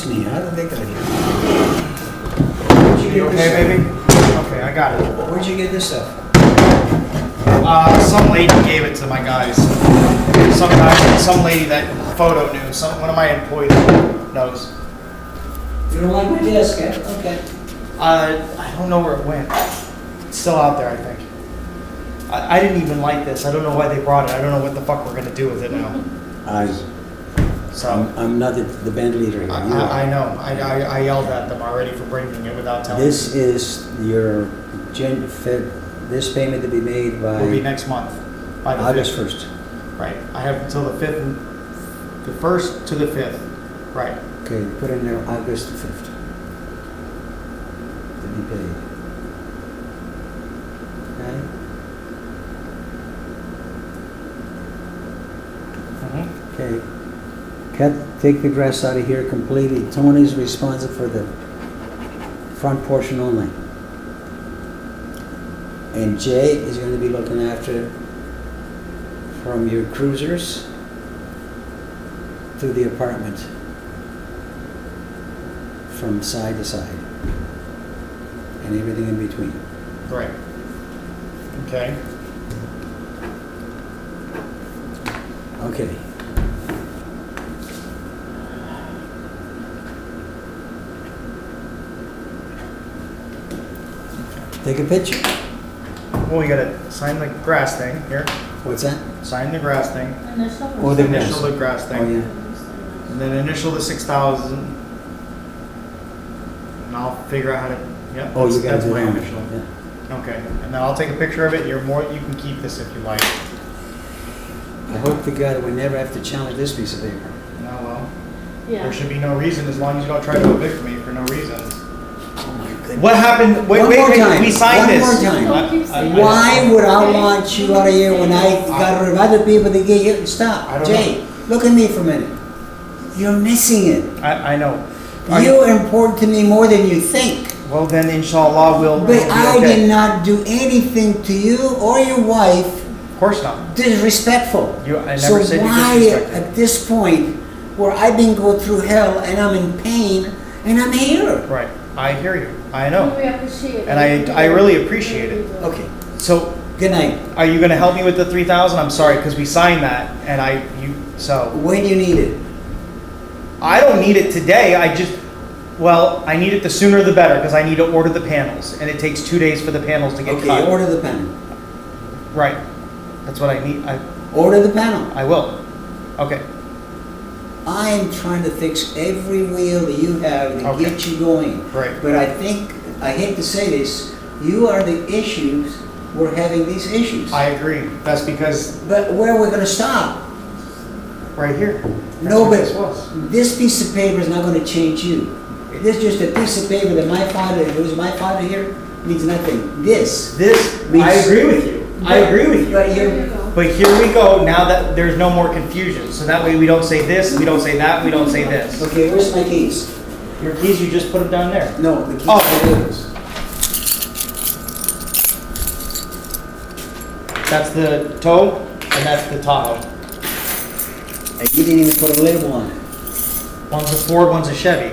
me. How did they get here? You okay, baby? Okay, I got it. Where'd you get this stuff? Some lady gave it to my guys. Some lady that photo knew. One of my employees knows. You don't like my desk, eh? Okay. I don't know where it went. It's still out there, I think. I didn't even like this. I don't know why they brought it. I don't know what the fuck we're gonna do with it now. I'm not the band leader here. I know. I yelled at them already for bringing it without telling them. This is your this payment to be made by Will be next month. By the August 5th. 1st. Right. I have until the 5th, the 1st to the 5th. Right. Okay, put in there August 5th to be paid. Okay. Okay. Take the grass out of here completely. Tony's responsible for the front portion only. And Jay is going to be looking after from your cruisers to the apartment, from side to side, and everything in between. Right. Okay. Okay. Take a picture. Well, we gotta sign the grass thing here. What's that? Sign the grass thing. Oh, the Initial the grass thing. Oh, yeah. And then initial the 6,000. And I'll figure out how to. Yep. Oh, you gotta that's do my that. initial. Yeah. Okay. And then I'll take a picture of it. You can keep this if you like. I hope to God we never have to challenge this piece of paper. No, well. Yeah. There should be no reason as long as you don't try to evict me for no reason. Oh my goodness. What happened? Wait, One wait, more wait. time. We signed One this. more time. Don't keep saying Why that. would I want you out of here when I got rid of other people to get you? I Stop. don't Jay, look at me for a minute. You're missing it. I know. You're important to me more than you think. Well, then, inshallah, we'll But be I okay. did not do anything to you or your wife Of course not. disrespectful. I never So said you why disrespected. at this point where I've been going through hell and I'm in pain and I'm here? Right. I hear you. I know. We appreciate it. And I really appreciate it. Okay, So, good night. are you going to help me with the 3,000? I'm sorry, because we signed that, and so When you need it? I don't need it today. I need it the sooner the better, because I need to order the panels, and it takes 2 days for the panels to get Okay, cut. order the panel. Right. That's what I need. Order the panel. I will. Okay. I am trying to fix every wheel that you have to Okay. get you going. Right. But I think, I hate to say this, you are the issues, we're having these issues. I agree. That's because But where are we gonna stop? right here. That's No, what but this was. this piece of paper is not gonna change you. This is just a piece of paper that my father, if it was my father here, means nothing. This. I agree with you. I agree with you. But There you're, you go. But here we go, now that there's no more confusion. So that way we don't say this, we don't say that, we don't say this. okay, where's my keys? Your keys, you just put them down there. No, the keys Oh. are yours. That's the tow, and that's the Tahoe. And you didn't even put a label on it. One's a Ford, one's a Chevy.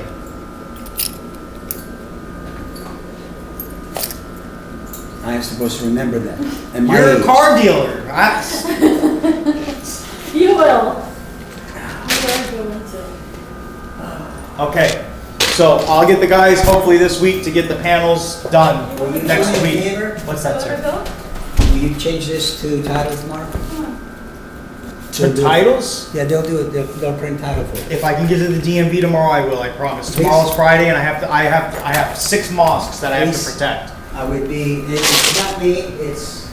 I am supposed to remember that. And my You're a age. car dealer. You will. You are going to. Okay, so I'll get the guys hopefully this week to get the panels done Will you do next me a week. favor? What's that, Wanna sir? go? Will you change this to title tomorrow? To titles? Yeah, they'll do it. They'll print title for it. If I can get to the DMV tomorrow, I will, I promise. Please. Tomorrow's Friday and I have 6 mosques that I have to Please. protect. I would be, it's not me, it's...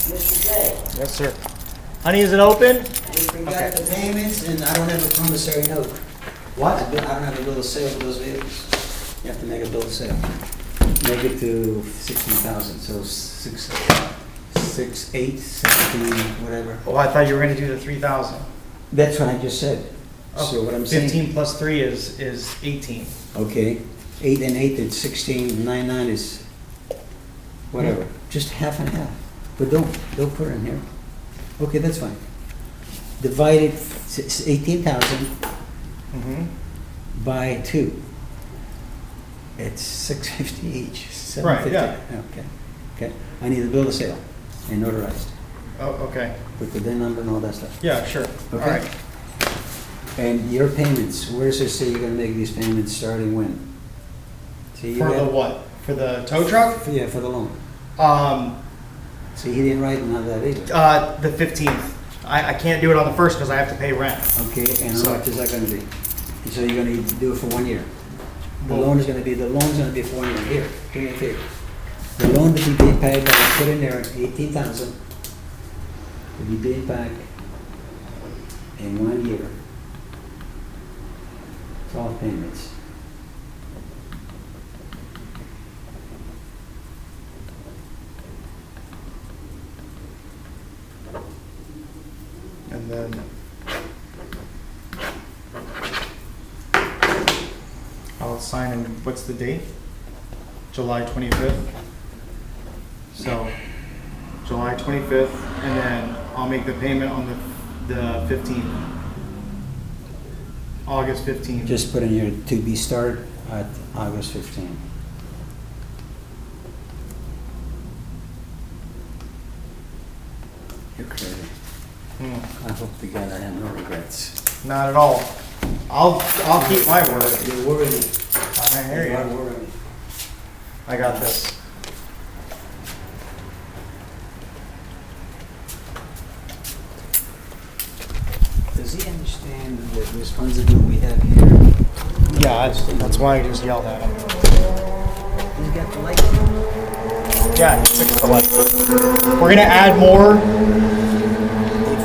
Mr. J, Yes, sir. Honey, is it open? we forgot Okay. the payments and I don't have a promissory note. What? I don't have a bill of sale for those vehicles. You have to make a bill of sale. Make it to 16,000, so 6, 8, 17, whatever. Oh, I thought you were gonna do the 3,000. That's what I just said. So what I'm saying. 15 plus 3 is 18. Okay, 8 and 8 is 16, 9 is whatever, just half and half. But don't put it in here. Okay, that's fine. Divide it, 18,000 Mm-hmm. by 2. It's 650 each, Right, 750. yeah. Okay. I need a bill of sale and notarized Oh, okay. with the VIN number and all that stuff. Yeah, sure. All Okay. right. And your payments, where does it say you're gonna make these payments starting when? See, you For the got- what? For the tow truck? Yeah, for the loan. Um, See, he didn't write none of that either. the 15th. I can't do it on the 1st because I have to pay rent. Okay, and So- how much is that gonna be? And so you're gonna need to do it for 1 year. The Well- loan's gonna be for 1 year. Here, do me a favor. The loan to be paid back, I put in there 18,000 to be paid back in 1 year. 12 payments. And then I'll sign in, what's the date? July 25th. So, July 25th, and then I'll make the payment on the 15th. August 15th. Just put in here to be started at August 15. You're crazy. I hope to God I have no regrets. Not at all. I'll keep my word. You're worried. I hear You are you. worried. I got this. Does he understand the responsibility we have here? Yeah, that's why I just yelled at him. He's got the light. Yeah, he took the light. We're gonna add more.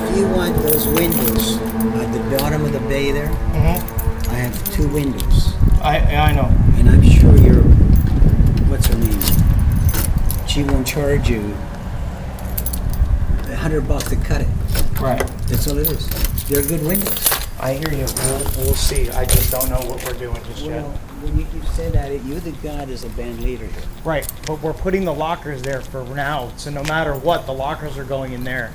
If you want those windows at the bottom of the bay there, Mm-hmm. I have 2 windows. I know. And I'm sure you're, what's her name? She won't charge you $100 to cut it. Right. That's all it is. They're good windows. I hear you. We'll see. I just don't know what we're doing just yet. Well, when you said that, you're the god as a band leader here. Right, but we're putting the lockers there for now, so no matter what, the lockers are going in there.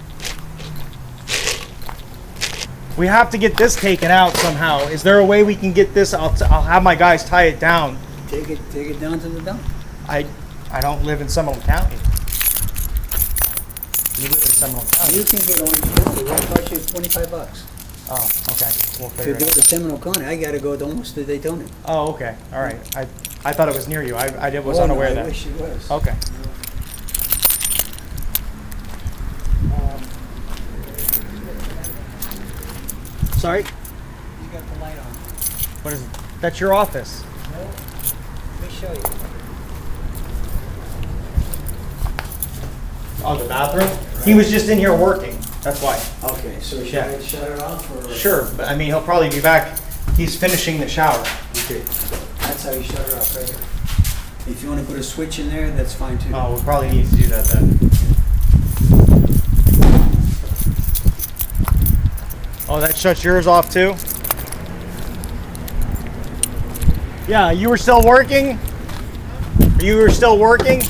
We have to get this taken out somehow. Is there a way we can get this? I'll have my guys tie it down. Take it down to the dump. I don't live in Seminole County. You live in Seminole You County. can get Orange County. It'll cost you $25. Oh, okay. We'll To figure do it the out. Seminole County, I gotta go almost to Daytona. Oh, okay. All right. I thought it was near you. I was Oh, no, unaware of I that. wish it was. Okay. Sorry? You got the light on. What is it? That's your office. No? Let me show you. Oh, the bathroom? He was just in here working. That's why. Okay, so should Yeah. I shut it off or? Sure, but I mean, he'll probably be back. He's finishing the shower. Okay, that's how you shut it off, right here. If you wanna put a switch in there, that's fine too. Oh, we'll probably need to do that then. Oh, that shuts yours off too? Yeah, you were still working? You were still working?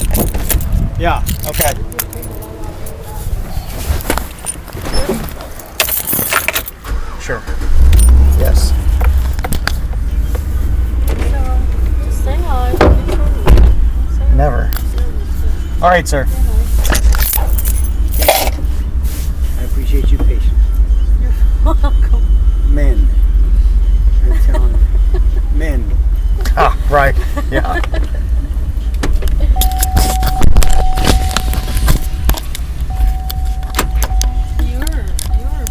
Yeah, okay. Sure. Yes. So, just say hi. Say Never. hi. All right, sir. I appreciate your patience. Welcome. Men. I'm telling you. Men. Ah, right. Yeah. You're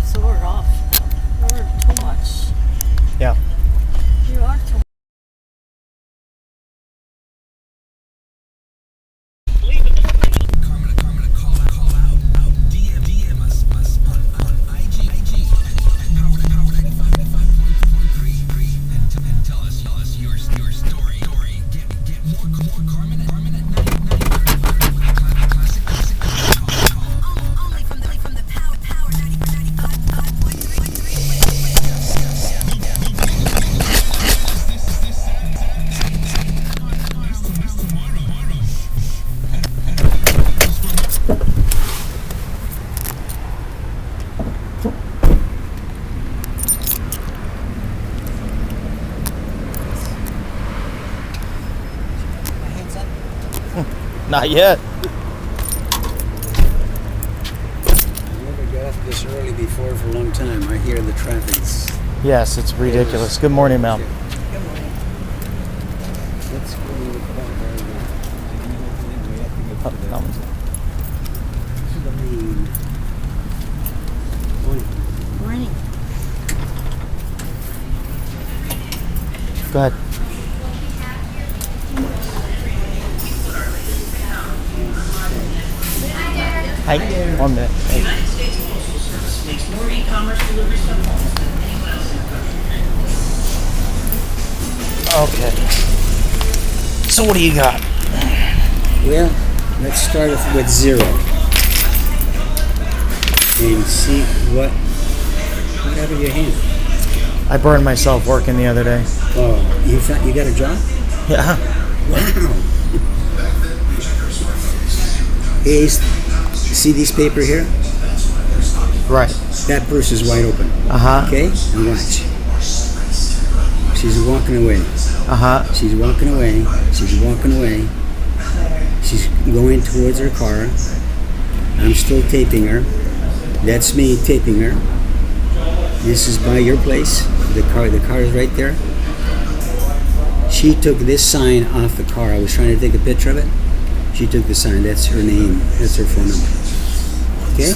sort off. You're too much. Yeah. You are too much. Tell us your story. Not yet. I never got up this early before for a long time. I hear the traffic's. Yes, it's ridiculous. Good morning, ma'am. Good morning. Let's go to the car right now. We have to get to the main. Morning. Morning. Go ahead. Hi. 1 minute. Hey. United States Postal Service makes more e-commerce deliveries to homes than anyone else. Okay. So what do you got? Well, let's start with 0 and see what happened to your hand. I burned myself working the other day. Oh, you got a job? Yeah. Wow. Hey, see this paper here? Right. That purse is wide open. Uh-huh. Okay? And watch. She's walking away. Uh-huh. She's walking away. She's walking away. She's going towards her car. I'm still taping her. That's me taping her. This is by your place. The car is right there. She took this sign off the car. I was trying to take a picture of it. She took the sign. That's her name. That's her phone number. Okay?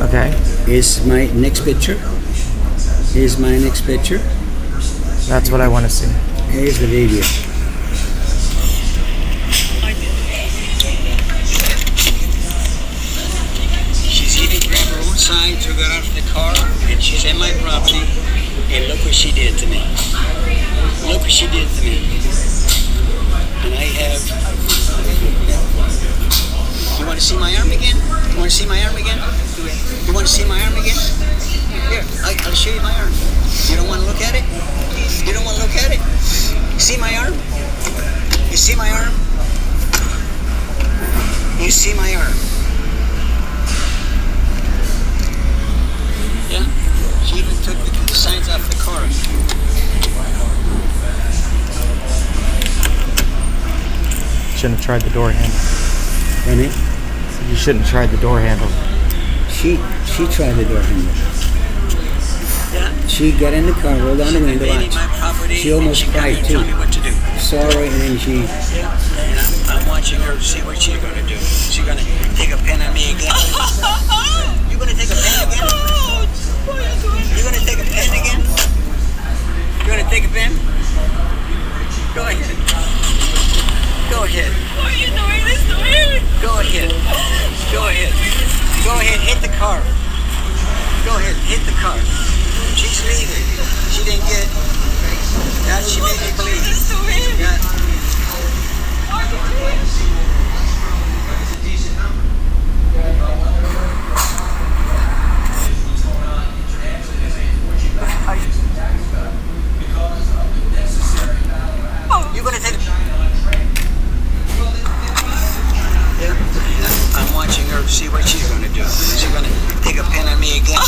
Okay. Here's my next picture. Here's my next picture. That's what I want to see. Here's the video. She's even grabbed her own sign, took it out of the car, and she's in my property. And look what she did to me. Look what she did to me. And I have. You want to see my arm again? You want to see my arm again? You want to see my arm again? Here, I'll show you my arm. You don't want to look at it? You don't want to look at it? See my arm? You see my arm? You see my arm? Yeah? She even took the signs off the car. Shouldn't have tried the door handle. Pardon me? You shouldn't have tried the door handle. She tried the door handle. Yeah. She got in the car, rolled down the window, Invading watch. my property, She almost and cried she too. Tell me what to do. Sorry, and then she. Yeah. And I'm watching her to see what she's going to do. She's going to take a pen on me again. You going to take a pen again? You going to take a pen again? You going to take a pen? Go ahead. Go ahead. Why are you doing this to me? Go ahead. Go ahead. Go ahead. Hit the car. Go ahead. Hit the car. She's leaving. She didn't get it. Yeah, she made me believe. This to me? Yeah. You gonna take? Yeah. I'm watching her to see what she's gonna do. She's gonna take a pen on me again.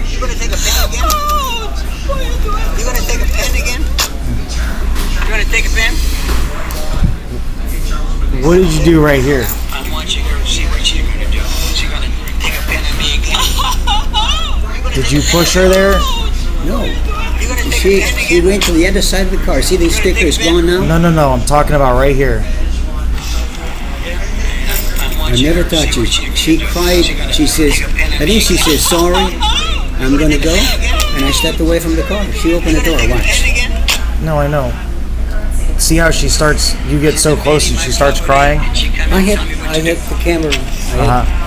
You gonna take a pen again? Why are you doing You gonna take a pen again? You gonna take a pen? What did you do right here? I'm watching her to see what she's gonna do. She's gonna take a pen on me again. Did you push her there? No. You gonna take She a pen she again? went to the other side of the car. See these stickers gone now? No. I'm talking about right here. I'm I watching never her to see thought you. what she's gonna She do. cried. She's gonna She says, take a pen on I me think she again. says, sorry, I'm gonna go. And I stepped away from the car. She opened the door. Take a Watch. pen again? No, I know. See how she starts, you get so close and she starts crying? She come I and hit tell me what I to hit do. the camera. I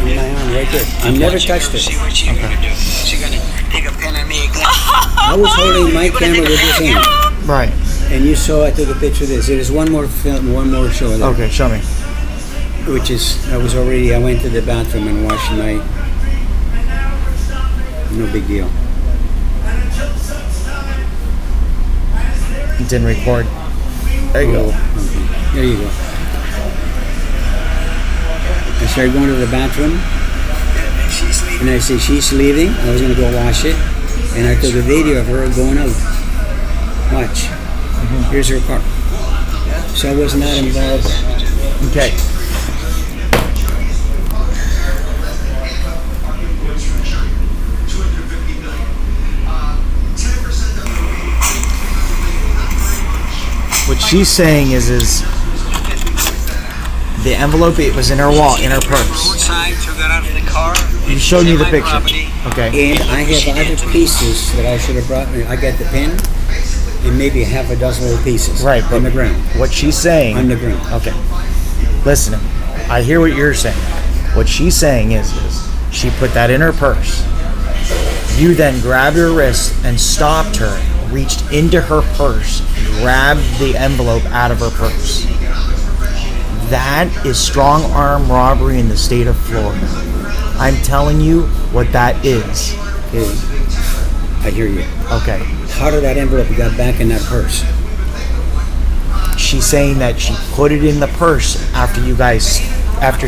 hit in my arm right there. I never Watching touched her to it. see what she's gonna do. She's gonna take a pen on me again. I was holding my camera with this hand. Right. And you saw I took a picture of this. There's one more film, one more show there. Okay, show me. Which is, I went to the bathroom and washed my, no big deal. It didn't record. There you go. Okay. There you go. I started going to the bathroom and I said, she's leaving. I was going to go wash it. And I took a video of her going out. Watch. Here's her car. So I was not involved. Okay. she's saying is the envelope, it was in her wallet, in her purse. Outside, took it out of the car. You showed me It's the my picture. property. Okay. And I have other pieces that I should have brought. I got the pen and maybe half a dozen little pieces. Right, but on the ground. what she's saying. On the ground. Okay. Listen, I hear what you're saying. What she's saying is she put that in her purse. You then grabbed her wrist and stopped her, reached into her purse, grabbed the envelope out of her purse. That is strong arm robbery in the state of Florida. I'm telling you what that is. Okay. I hear you. Okay. How did that envelope got back in that purse? She's saying that she put it in the purse after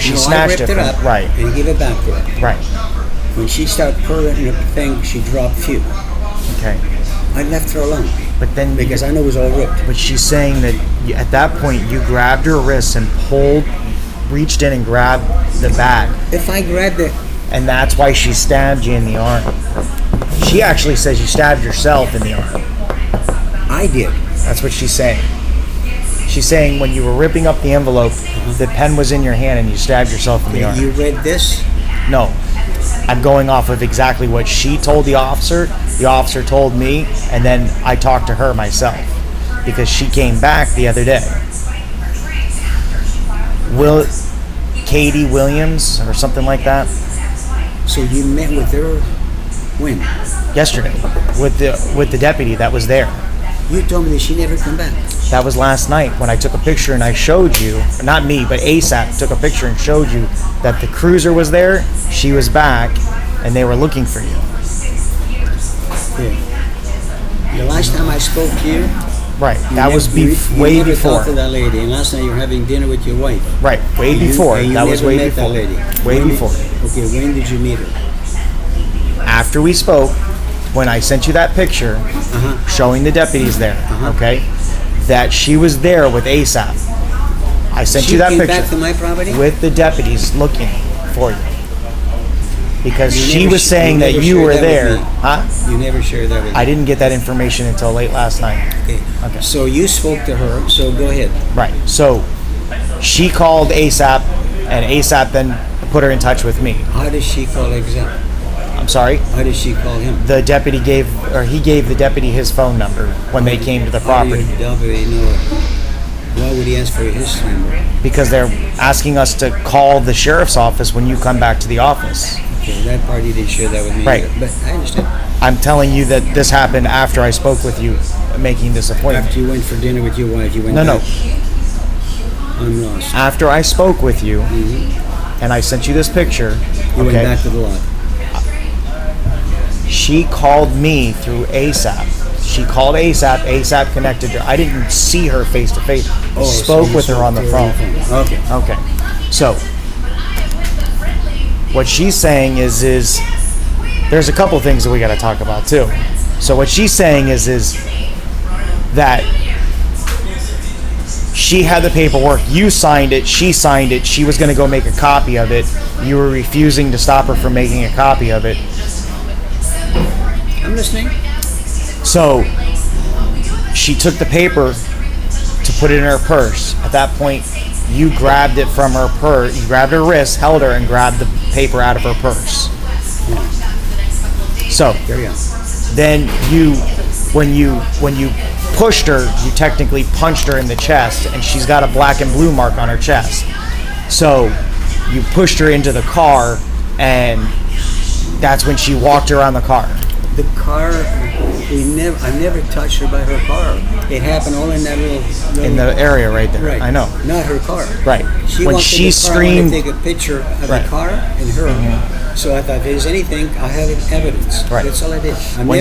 she snatched I ripped it up right. and gave it back to her. Right. When she started pulling the thing, she dropped few. Okay. I left her alone But then because I know it was all ripped. But she's saying that at that point you grabbed her wrist and reached in and grabbed the bag. If I grabbed it, And that's why she stabbed you in the arm. She actually says you stabbed yourself in the arm. I did. That's what she's saying. She's saying when you were ripping up the envelope, the pen was in your hand and you stabbed yourself in the arm. You read this? No. I'm going off of exactly what she told the officer. The officer told me, and then I talked to her myself because she came back the other day. Katie Williams or something like that. So you met with her when? Yesterday with the deputy that was there. You told me that she never come back. That was last night when I took a picture and I showed you, not me, but ASAP took a picture and showed you that the cruiser was there, she was back, and they were looking for you. Yeah. The last time I spoke to you, Right, that was you way never before. talked to that lady, and last night you were having dinner with your wife. Right, way And you- before. and you That was never way met before. That lady. Way When before. Okay, when did you meet her? After we spoke, when I sent you that picture showing the deputies there, okay, that she was there with ASAP. I sent She you that came picture back to my property? with the deputies looking for you. Because You she never was sh- saying you that never you shared were that with there. me. Huh? You never shared that with me. I didn't get that information until late last night. Okay. Okay. So you spoke to her, so go ahead. Right. So she called ASAP, and ASAP then put her in touch with me. How does she call exam? I'm sorry. How does she call him? The deputy he gave the deputy his phone number when they came to the property. How do you deputy know? Why would he ask for his number? Because they're asking us to call the sheriff's office when you come back to the office. Okay, that party didn't share that with me Right. either, but I understand. I'm telling you that this happened after I spoke with you making this appointment. After you went for dinner with your wife, you went No. back. I'm lost. After I spoke with you and I sent you this picture, You went back to the lot. she called me through ASAP. She called ASAP. ASAP connected her. I didn't see her face to face. I So spoke you with her spoke on the to phone. Okay. Okay. So what she's saying is there's a couple things that we got to talk about too. So what she's saying is that she had the paperwork, you signed it, she signed it, she was going to go make a copy of it. You were refusing to stop her from making a copy of it. I'm listening. So she took the paper to put it in her purse. At that point, you grabbed it from her purse. You grabbed her wrist, held her, and grabbed the paper out of her purse. So Carry on. then when you pushed her, you technically punched her in the chest, and she's got a black and blue mark on her chest. So you pushed her into the car, and that's when she walked around the car. The car, I never touched her by her car. It happened all in that little In the area right there. right. I know. Not her car. Right. She When walked she in the car, I screamed- wanted to take a picture of Right. the car and her. So I thought, if there's anything, I'll have evidence. Right. That's all I did. I When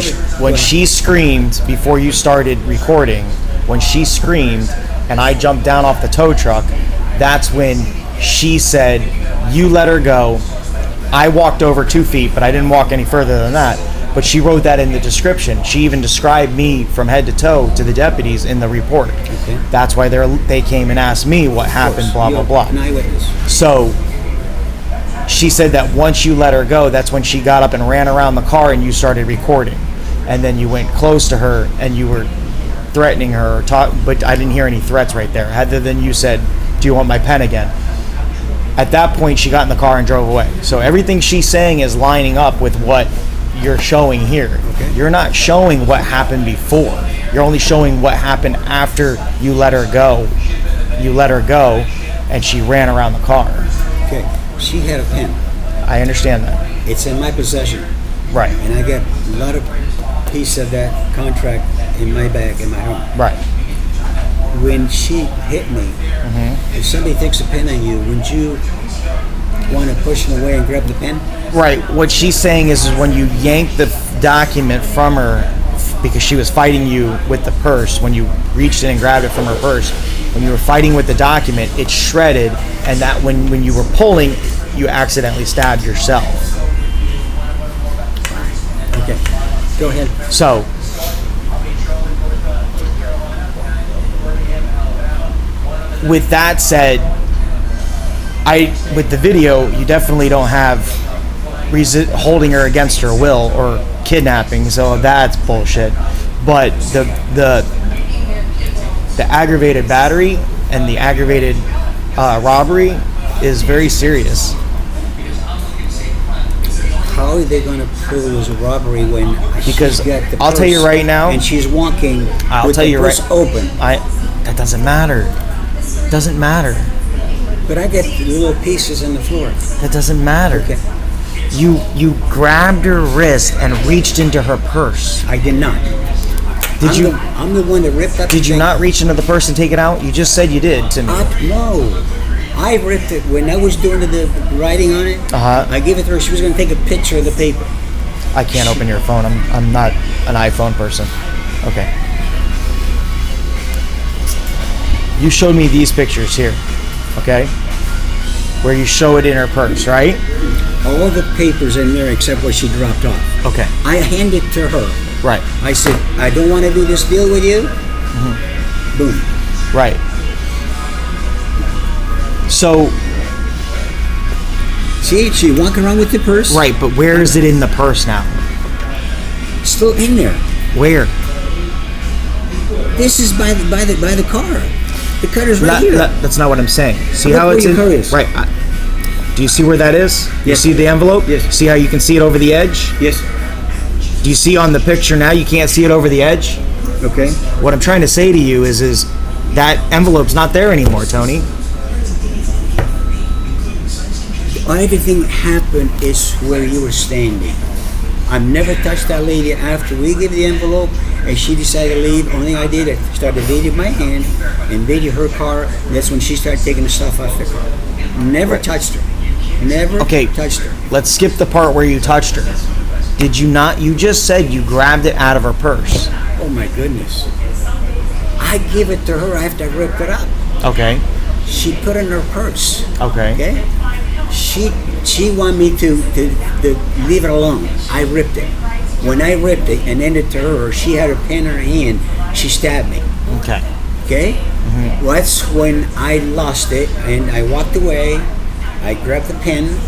never, she screamed before you started recording, when she screamed and I jumped down off the tow truck, that's when she said, you let her go. I walked over 2 feet, but I didn't walk any further than that. But she wrote that in the description. She even described me from head to toe to the deputies in the report. Okay. That's why they came and asked me what happened, blah, blah, blah. An eyewitness. So she said that once you let her go, that's when she got up and ran around the car and you started recording. And then you went close to her and you were threatening her or talk, but I didn't hear any threats right there, other than you said, "Do you want my pen again?" At that point, she got in the car and drove away. So everything she's saying is lining up with what you're showing here. Okay. You're not showing what happened before. You're only showing what happened after you let her go. You let her go, and she ran around the car. Okay. She had a pen. I understand that. It's in my possession. Right. And I got a lot of pieces of that contract in my bag in my home. Right. When she hit me, if somebody takes a pen on you, wouldn't you want to push them away and grab the pen? Right. What she's saying is when you yank the document from her, because she was fighting you with the purse, when you reached in and grabbed it from her purse, when you were fighting with the document, it shredded, and that when you were pulling, you accidentally stabbed yourself. Okay. Go ahead. So, with that said, with the video, you definitely don't have holding her against her will or kidnapping, so that's bullshit. But the aggravated battery and the aggravated robbery is very serious. How are they going to prove it was a robbery when Because she's got the I'll tell you purse right now, and she's walking I'll with tell the you purse right, open? that doesn't matter. Doesn't matter. But I got little pieces on the floor. That doesn't matter. Okay. You grabbed her wrist and reached into her purse. I did not. I'm the one that ripped up. Did you not reach into the purse and take it out? You just said you did to me. No. I ripped it when I was doing the writing on it. I gave it to her. She was going to take a picture of the paper. I can't open your phone. I'm not an iPhone person. Okay. You showed me these pictures here, okay? Where you show it in her purse, right? All the papers in there except what she dropped off. Okay. I handed it to her. Right. I said, I don't want to do this deal with you. Boom. Right. So, see, she walking around with the purse. right, but where is it in the purse now? Still in there. Where? This is by the car. The cutter's right here. That's not what I'm saying. See Look how where it's your in? car is. Right. Do you see where that is? You Yes. see the envelope? Yes. See how you can see it over the edge? Yes. Do you see on the picture now you can't see it over the edge? Okay. What I'm trying to say to you is that envelope's not there anymore, Tony. Everything happened is where you were standing. I've never touched that lady after we gave the envelope and she decided to leave. Only thing I did, I started video my hand and video her car. That's when she started taking the stuff off the car. Never touched her. Never touched her. Let's skip the part where you touched her. Did you not? You just said you grabbed it out of her purse. Oh my goodness. I gave it to her after I ripped it up. Okay. She put it in her purse. Okay. Okay? She wanted me to leave it alone. I ripped it. When I ripped it and ended it to her, she had her pen in her hand. She stabbed me. Okay. Okay? Well, that's when I lost it and I walked away. I grabbed the pen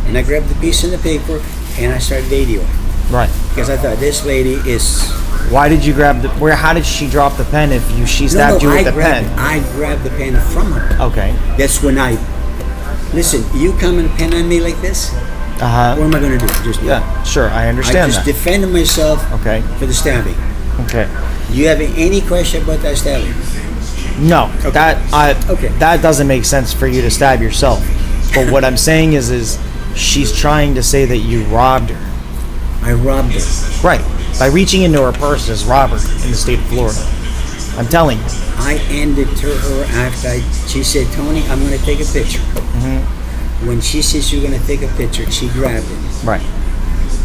and I grabbed the piece of the paper and I started videoing. Right. Because I thought this lady is. Why did you grab the? How did she drop the pen if she stabbed you with the pen? I grabbed the pen from her. Okay. That's when I. Listen, you come and pen on me like this. What am I going to do? Just sure, I understand I just that. defended myself. Okay. For the stabbing. Okay. Do you have any question about that stabbing? No, Okay. that doesn't make sense for you to stab yourself. But what I'm saying is she's trying to say that you robbed her. I robbed her. Right. By reaching into her purse is robbery in the state of Florida. I'm telling you. I ended to her after she said, Tony, I'm going to take a picture. When she says you're going to take a picture, she grabbed it. Right.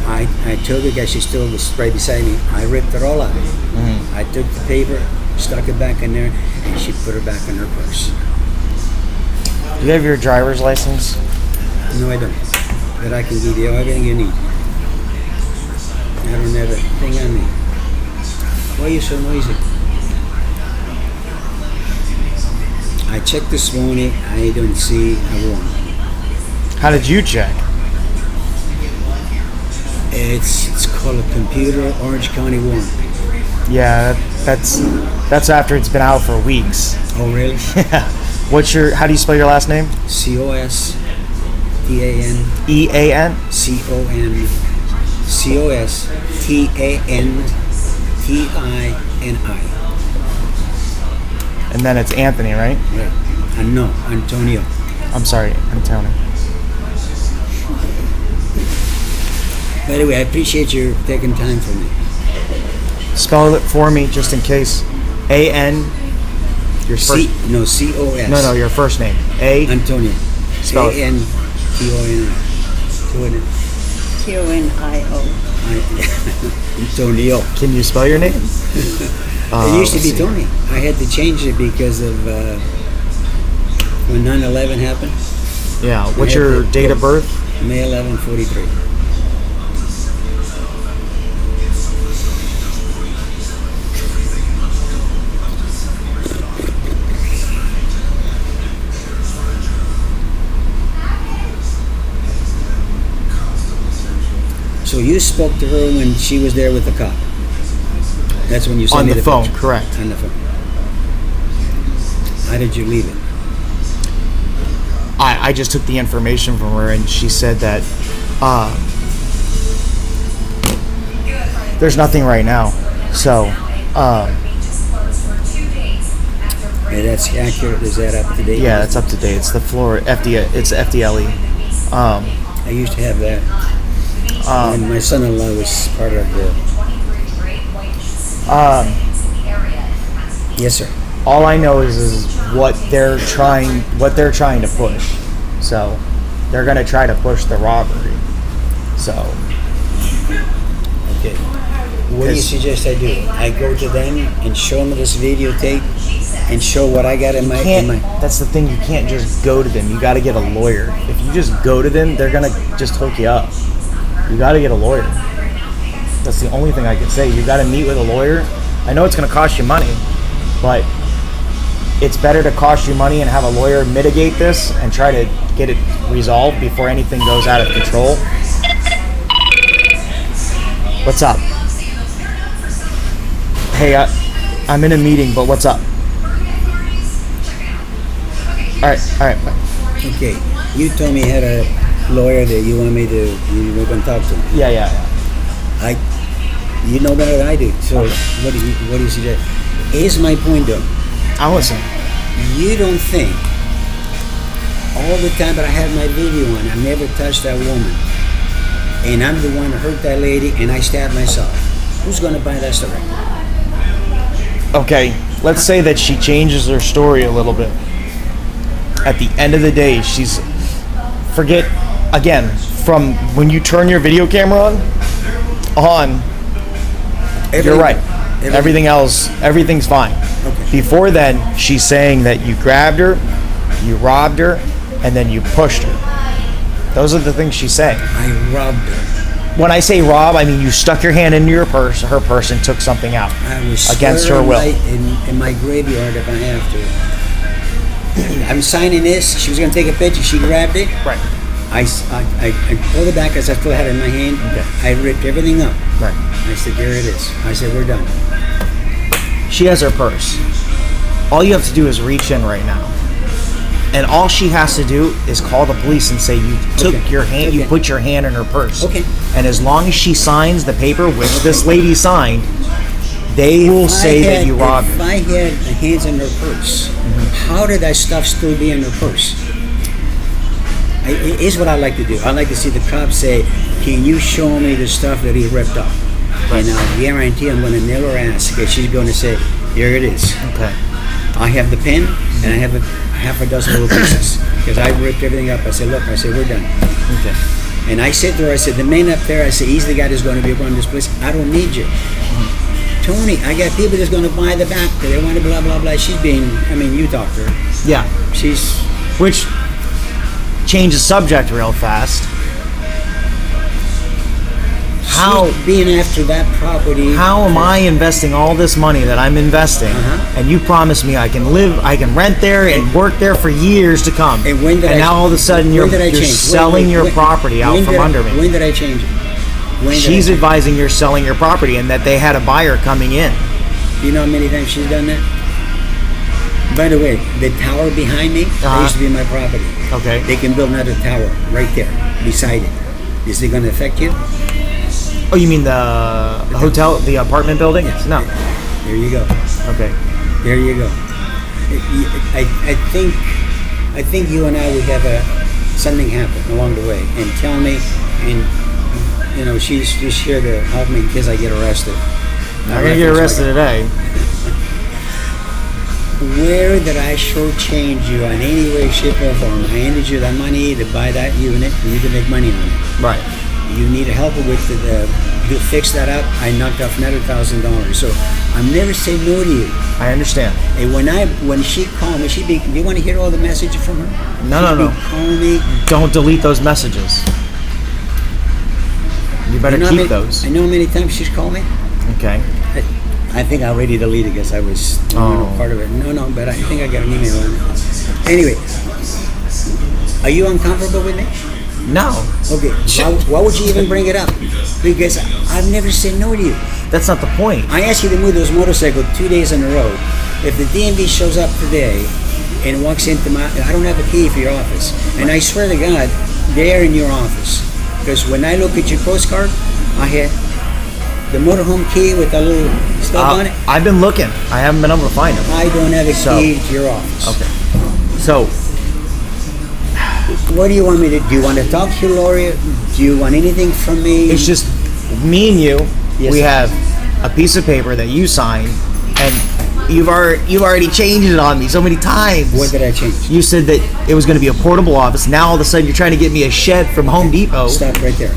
I told the guy, she still was right beside me. I ripped it all out. I took the paper, stuck it back in there, and she put it back in her purse. Do you have your driver's license? No, I don't. But I can give you everything you need. I don't have a thing on me. Why are you so noisy? I checked this morning. I don't see a warrant. How did you check? It's called a computer Orange County warrant. Yeah, that's after it's been out for weeks. Oh, really? Yeah. How do you spell your last name? COSTAN. EAN? COSTANTINI. And then it's Anthony, right? Right. No, Antonio. I'm sorry, Antonio. By the way, I appreciate you taking time for me. Spell it for me, just in case. A-N. Your first. COS. No, your first name. A. Antonio. Spell it. ANTONI. TONIO. Antonio. Can you spell your name? It used to be Tony. I had to change it because of when 9/11 happened. Yeah. What's your date of birth? May 11, 43. So you spoke to her when she was there with the cop. That's when you sent On me the phone, picture. correct. On the phone. How did you leave it? I just took the information from her, and she said that there's nothing right now. So, Yeah, that's accurate. Is that up to date? yeah, it's up to date. It's the floor It's FDLE. I used to have that. And my son-in-law was part of the. Yes, sir. All I know is what they're trying to push. So they're gonna try to push the robbery. So Okay. What do you suggest I do? I go to them and show them this videotape and show what I got in my. that's the thing, you can't just go to them. You gotta get a lawyer. If you just go to them, they're gonna just hook you up. You gotta get a lawyer. That's the only thing I can say. You gotta meet with a lawyer. I know it's gonna cost you money, but it's better to cost you money and have a lawyer mitigate this and try to get it resolved before anything goes out of control. What's up? Hey, I'm in a meeting, but what's up? All right. Bye. Okay. You told me you had a lawyer that you were going to talk to. Yeah. You know better than I do. So what do you suggest? Here's my point, though. I'm listening. You don't think all the time that I had my video on, I never touched that woman, and I'm the one who hurt that lady, and I stabbed myself. Who's going to buy that story? Okay, let's say that she changes her story a little bit. At the end of the day, forget, again, from when you turn your video camera on, you're right. Everything's fine. Okay. Before then, she's saying that you grabbed her, you robbed her, and then you pushed her. Those are the things she's saying. I robbed her. When I say rob, I mean you stuck your hand into her purse, and took something out I was against her will. in my graveyard if I have to. I'm signing this. She was going to take a picture. She grabbed it. Right. I pulled it back as I still had it in my hand. Okay. I ripped everything up. Right. I said, there it is. I said, we're done. She has her purse. All you have to do is reach in right now. And all she has to do is call the police and say you took your hand, you put your hand in her purse. Okay. And as long as she signs the paper, which this lady signed, they will say that you robbed If her. I had the hands in her purse, how did that stuff still be in her purse? Here's what I like to do. I like to see the cop say, can you show me the stuff that he ripped off? And I'll guarantee I'm going to never ask, because she's going to say, here it is. Okay. I have the pen, and I have half a dozen little pieces, because I ripped everything up. I said, look, we're done. Okay. And I said to her, I said, the man up there, I said, he's the guy that's going to be running this place. I don't need you. Tony, I got people that's going to buy the back. They want to blah, blah, blah. She's being, you talk to her. Yeah. Which changes subject real fast. How She's being after that property. How am I investing all this money that I'm investing, and you promise me I can rent there and work there for years to come, And now all of a sudden you're selling your property out from under me. When did I change it? She's advising you're selling your property and that they had a buyer coming in. Do you know how many times she's done that? By the way, the tower behind me, that used to be my property. Okay. They can build another tower right there, beside it. Is it going to affect you? Oh, you mean the hotel, the apartment building? Yes. No. There you go. Okay. There you go. I think you and I would have something happen along the way, and tell me, and she's just here to help me in case I get arrested. I'm gonna get arrested today. Where did I shortchange you in any way, shape, or form? I handed you that money to buy that unit. You need to make money on it. Right. You need help with to fix that up. I knocked off another $1,000. So I'm never say no to you. I understand. And when she called me, do you want to hear all the messages from her? No. Calling me. Don't delete those messages. You better keep those. I know how many times she's called me. Okay. I think I already deleted because I was part of it. No, but I think I got an email on it. Anyway, are you uncomfortable with me? No. Okay. Why would you even bring it up? Because I've never said no to you. That's not the point. I asked you to move those motorcycles 2 days in a row. If the DMV shows up today and walks into I don't have a key for your office. And I swear to God, they're in your office. Because when I look at your postcard, I had the motorhome key with a little stuff on it. I've been looking. I haven't been able to find them. I don't have a key to your office. Okay. So, what do you want me to do? Do you want to talk to your lawyer? Do you want anything from me? it's just me and you. Yes, we sir. have a piece of paper that you signed, and you've already changed it on me so many times. What did I change? You said that it was going to be a portable office. Now all of a sudden you're trying to get me a shed from Home Depot. Stop right there.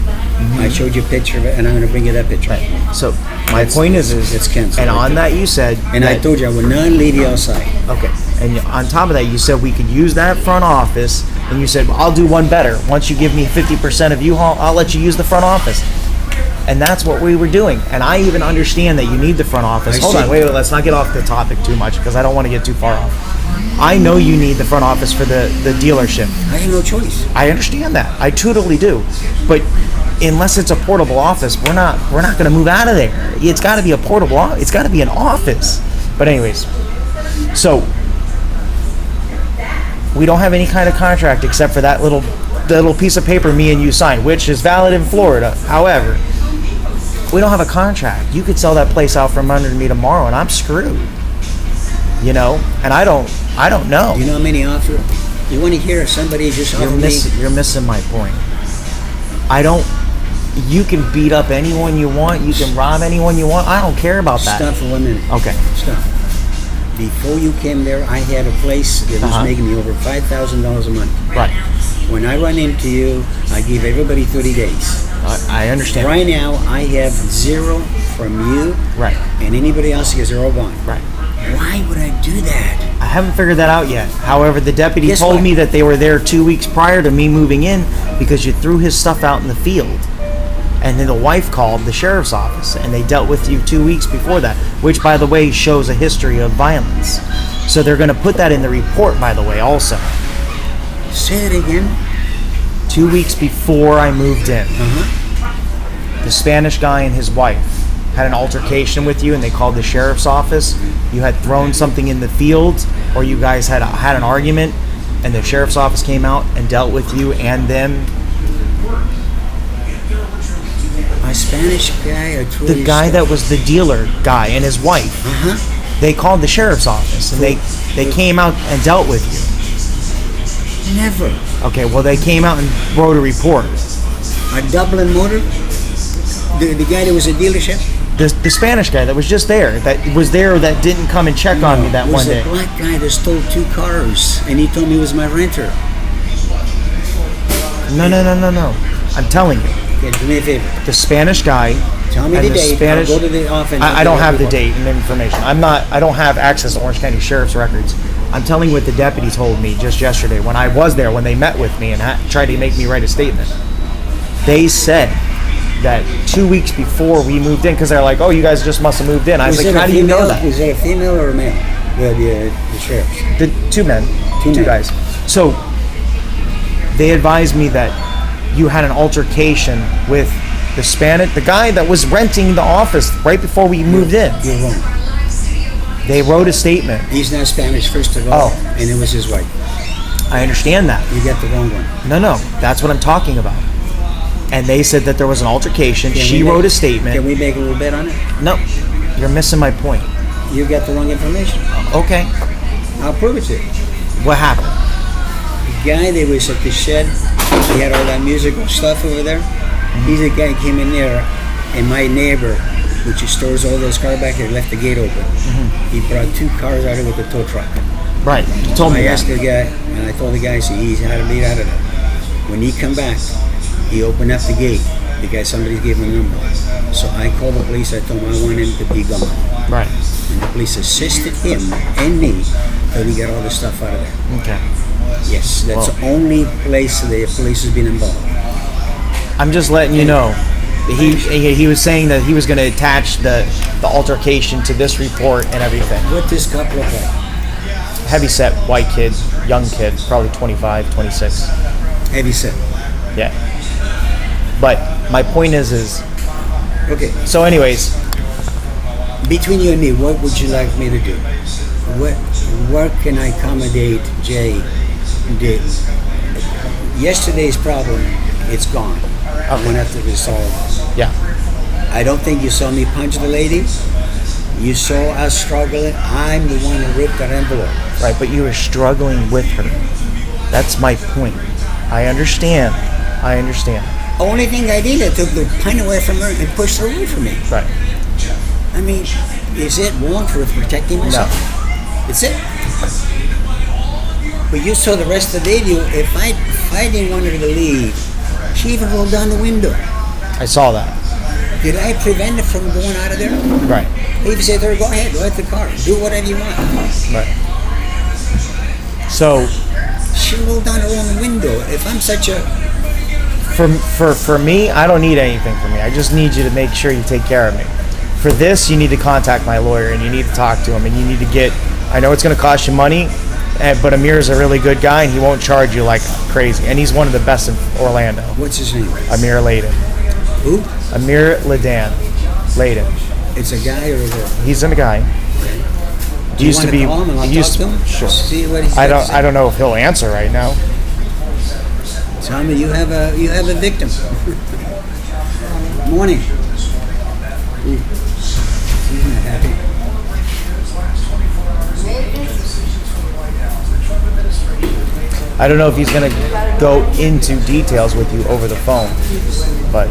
I showed you a picture of it, and I'm going to bring you that picture. Right. So my point is it's canceled. and right on there. that you said, And I that- told you I would not leave you outside. okay. And on top of that, you said we could use that front office, and you said, well, I'll do one better. Once you give me 50% of U-Haul, I'll let you use the front office. And that's what we were doing. And I even understand that you need the front office. Hold on, wait, let's not get off the topic too much because I don't want to get too far off. I know you need the front office for the dealership. I have no choice. I understand that. I totally do. But unless it's a portable office, we're not going to move out of there. It's got to be a portable office. It's got to be an office. But anyways, so we don't have any kind of contract except for that little piece of paper me and you signed, which is valid in Florida. However, we don't have a contract. You could sell that place out from under me tomorrow, and I'm screwed. And I don't know. You know how many offer? You want to hear somebody just offer me? You're missing my point. You can beat up anyone you want. You can rob anyone you want. I don't care about that. Stop for 1 minute. Okay. Stop. Before you came there, I had a place that was making me over $5,000 a month. Right. When I run into you, I give everybody 30 days. I understand. Right now, I have 0 from you. Right. And anybody else gets 0 gone. Right. Why would I do that? I haven't figured that out yet. However, the deputy Guess told what? me that they were there 2 weeks prior to me moving in because you threw his stuff out in the field. And then the wife called the sheriff's office, and they dealt with you 2 weeks before that, which, by the way, shows a history of violence. So they're going to put that in the report, by the way, also. Say it again. 2 weeks before I moved in, the Spanish guy and his wife had an altercation with you, and they called the sheriff's office. You had thrown something in the field, or you guys had an argument, and the sheriff's office came out and dealt with you and them. My Spanish guy, The guy that was the dealer guy and his wife. They called the sheriff's office, and they came out and dealt with you. Never. Okay, well, they came out and wrote a report. A Dublin motor? The guy that was a dealership? The Spanish guy that was just there, that didn't come and check on me that one day. It was a black guy that stole 2 cars, and he told me he was my renter. No. I'm telling you. Okay, do me a favor. The Spanish guy. Tell me and the date. Spanish, I'll go to the office. I don't have the date and the information. I don't have access to Orange County Sheriff's records. I'm telling you what the deputy told me just yesterday when I was there, when they met with me and tried to make me write a statement. They said that 2 weeks before we moved in, because they're like, oh, you guys just must have moved in. I was like, how do you know that? Is it a female or a male? The sheriffs. The 2 men, Two two men. guys. So they advised me that you had an altercation with the guy that was renting the office right before we moved in. You're wrong. They wrote a statement. He's not Spanish, first of all, Oh. and it was his wife. I understand that. You got the wrong one. No, that's what I'm talking about. And they said that there was an altercation. Can She we wrote make- a statement. Can we make a little bet on it? No, you're missing my point. You got the wrong information. Okay, I'll prove it to you. what happened? The guy that was at the shed, he had all that musical stuff over there. He's the guy who came in there, and my neighbor, which stores all those cars back there, left the gate open. He brought 2 cars out of it with a tow truck. Right, you told me I that. asked the guy, and I told the guy, see, he's had to lead out of there. When he come back, he opened up the gate. The guy, somebody gave him a number. So I called the police. I told him I want him to be gone. Right. And the police assisted him and me till he got all the stuff out of there. Okay. Yes, that's the only place the police has been involved. I'm just letting you know. He was saying that he was going to attach the altercation to this report and everything. What this cop look like? Heavyset white kid, young kid, probably 25, 26. Heavy set. Yeah. But my point is Okay, so anyways, between you and me, what would you like me to do? What can I accommodate Jay did? Yesterday's problem, it's gone. I won't have to resolve it. yeah. I don't think you saw me punch the lady. You saw us struggling. I'm the one who ripped that envelope. Right, but you were struggling with her. That's my point. I understand. Only thing I did, I took the pen away from her and pushed her away from me. Right. I mean, is it wrong for protecting myself? It's it. But you saw the rest of the video. If I didn't want her to leave, she even rolled down the window. I saw that. Did I prevent her from going out of there? Right. I even said to her, go ahead, go at the car. Do whatever you want. Right. So She rolled down her own window. If I'm such a... for me, I don't need anything from me. I just need you to make sure you take care of me. For this, you need to contact my lawyer and you need to talk to him and you need to get. I know it's going to cost you money, but Amir's a really good guy and he won't charge you like crazy. And he's one of the best in Orlando. What's his name? Amir Layden. Who? Amir Layden. It's a guy or a girl? He's a guy. Do you want to call him and I'll he used talk to him? Sure. See what he's I got to say. don't know if he'll answer right now. Tell me you have a victim. Morning. He's not happy. I don't know if he's going to go into details with you over the phone, but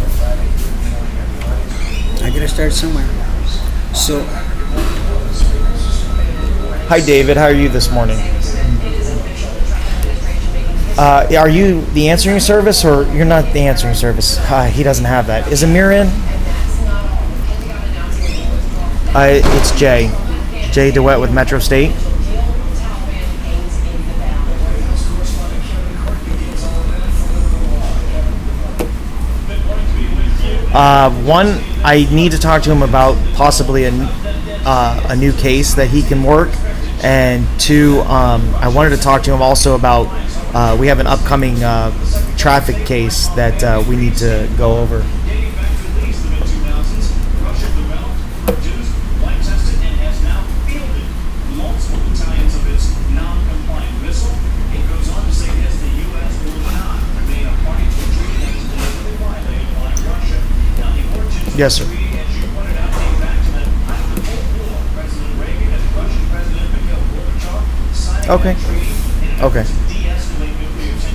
I gotta start somewhere. So, hi David, how are you this morning? Are you the answering service or you're not the answering service? He doesn't have that. Is Amir in? It's Jay. Jay Dewitte with Metro State. One, I need to talk to him about possibly a new case that he can work, and two, I wanted to talk to him also about we have an upcoming traffic case that we need to go over. Yes, sir. Okay. Okay.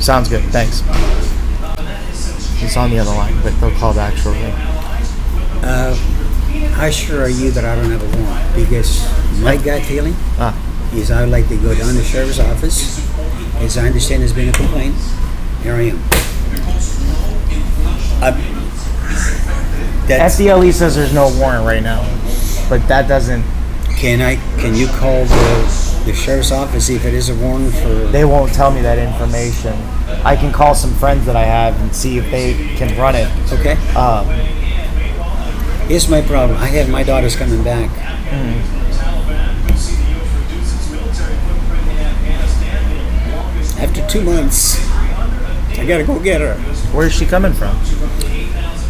Sounds good. Thanks. He's on the other line, but they'll call back shortly. how sure are you that I don't have a warrant? Because my gut feeling Ah. is I would like to go down to the sheriff's office. As I understand, there's been a complaint. Here I am. That's, FDLE says there's no warrant right now, but that doesn't. can you call the sheriff's office, see if it is a warrant for... They won't tell me that information. I can call some friends that I have and see if they can run it. Okay. Here's my problem. I have my daughter's coming back. After 2 months, I gotta go get her. Where's she coming from?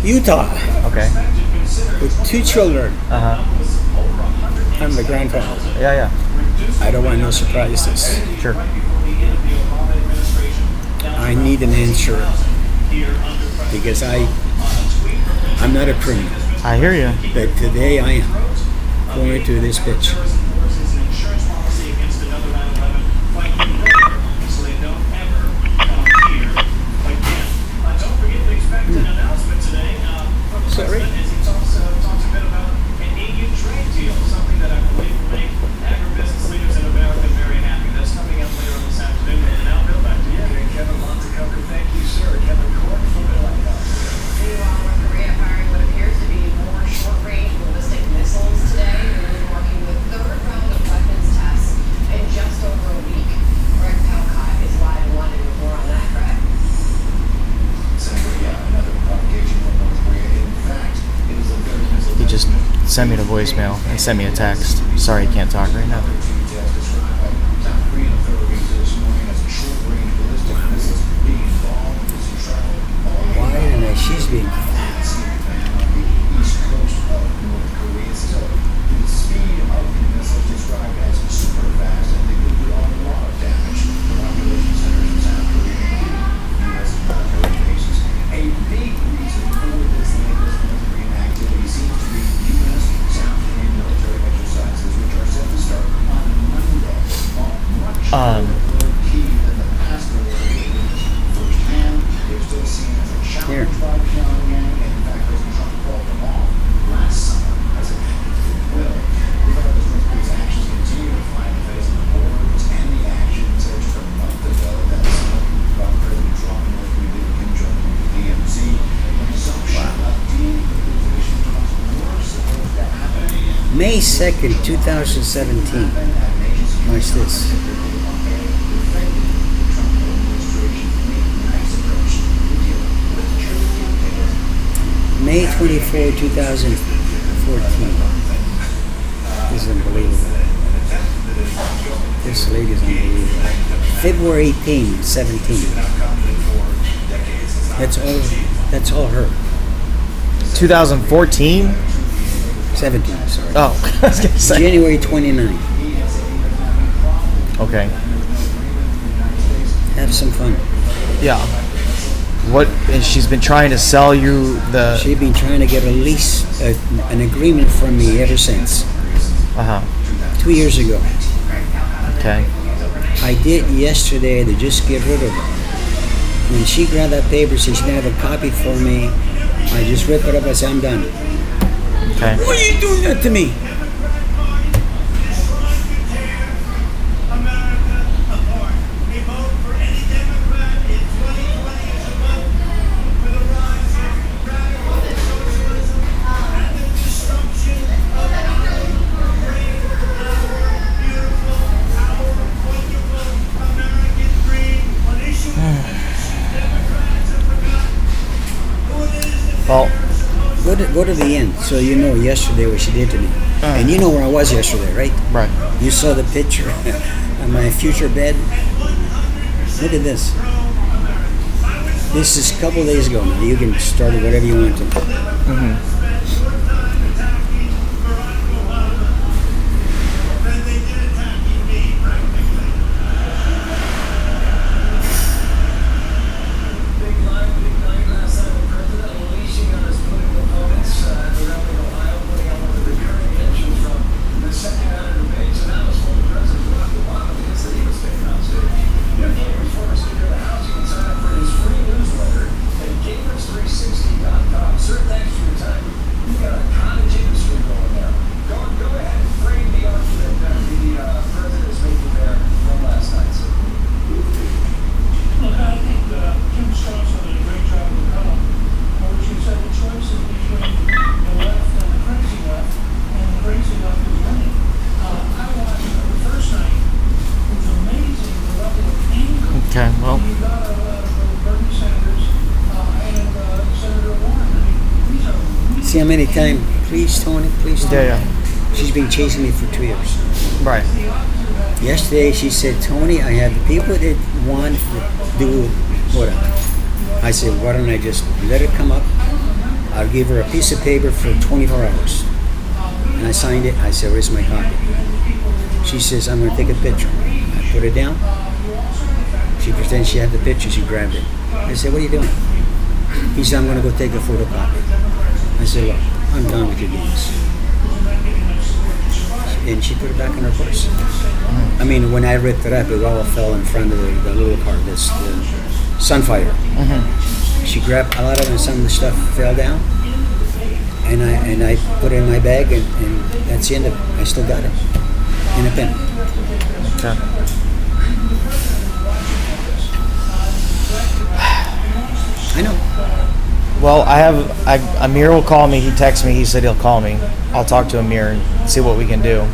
Utah, Okay. with 2 children. Uh huh. I'm the grandfather. Yeah. I don't want no surprises. Sure. I need an answer because I'm not a criminal, I hear you. but today I am going to this bitch. Sorry. He just sent me to voicemail and sent me a text. Sorry, I can't talk right now. Why didn't I? She's being. Here. May 2nd, 2017. Watch this. May 24, 2014. This is unbelievable. This lady is unbelievable. February 18, 17. That's all her. 2014? 17, sorry. Oh, I was gonna say. January 29. Okay. Have some fun. Yeah. What? And she's been trying to sell you the. She's been trying to get a lease, an agreement from me ever since. 2 years ago. Okay. I did yesterday to just get rid of her. When she grabbed that paper, said she didn't have a copy for me, I just ripped it up. I said, I'm done. Okay. Why are you doing that to me? Well, Go to the end, so you know yesterday what she did to me. And you know where I was yesterday, right? right. You saw the picture on my future bed. Look at this. This is a couple days ago now. You can start it whatever you want to. Okay, well. See how many times, please, Tony, please, Tony. Yeah. She's been chasing me for 2 years. Right. Yesterday she said, Tony, I have the people that want to do whatever. I said, why don't I just let it come up? I'll give her a piece of paper for 24 hours. And I signed it. I said, where's my copy? She says, I'm going to take a picture. I put it down. She pretends she had the picture. She grabbed it. I said, what are you doing? He said, I'm going to go take a photocopy. I said, look, I'm done with your games. And she put it back in her purse. I mean, when I ripped it up, it all fell in front of the little car, the Sunfire. She grabbed a lot of it, and some of the stuff fell down. And I put it in my bag, and that's the end of it. I still got it in a pen. Okay. I know. Well, Amir will call me. He texted me. He said he'll call me. I'll talk to Amir and see what we can do.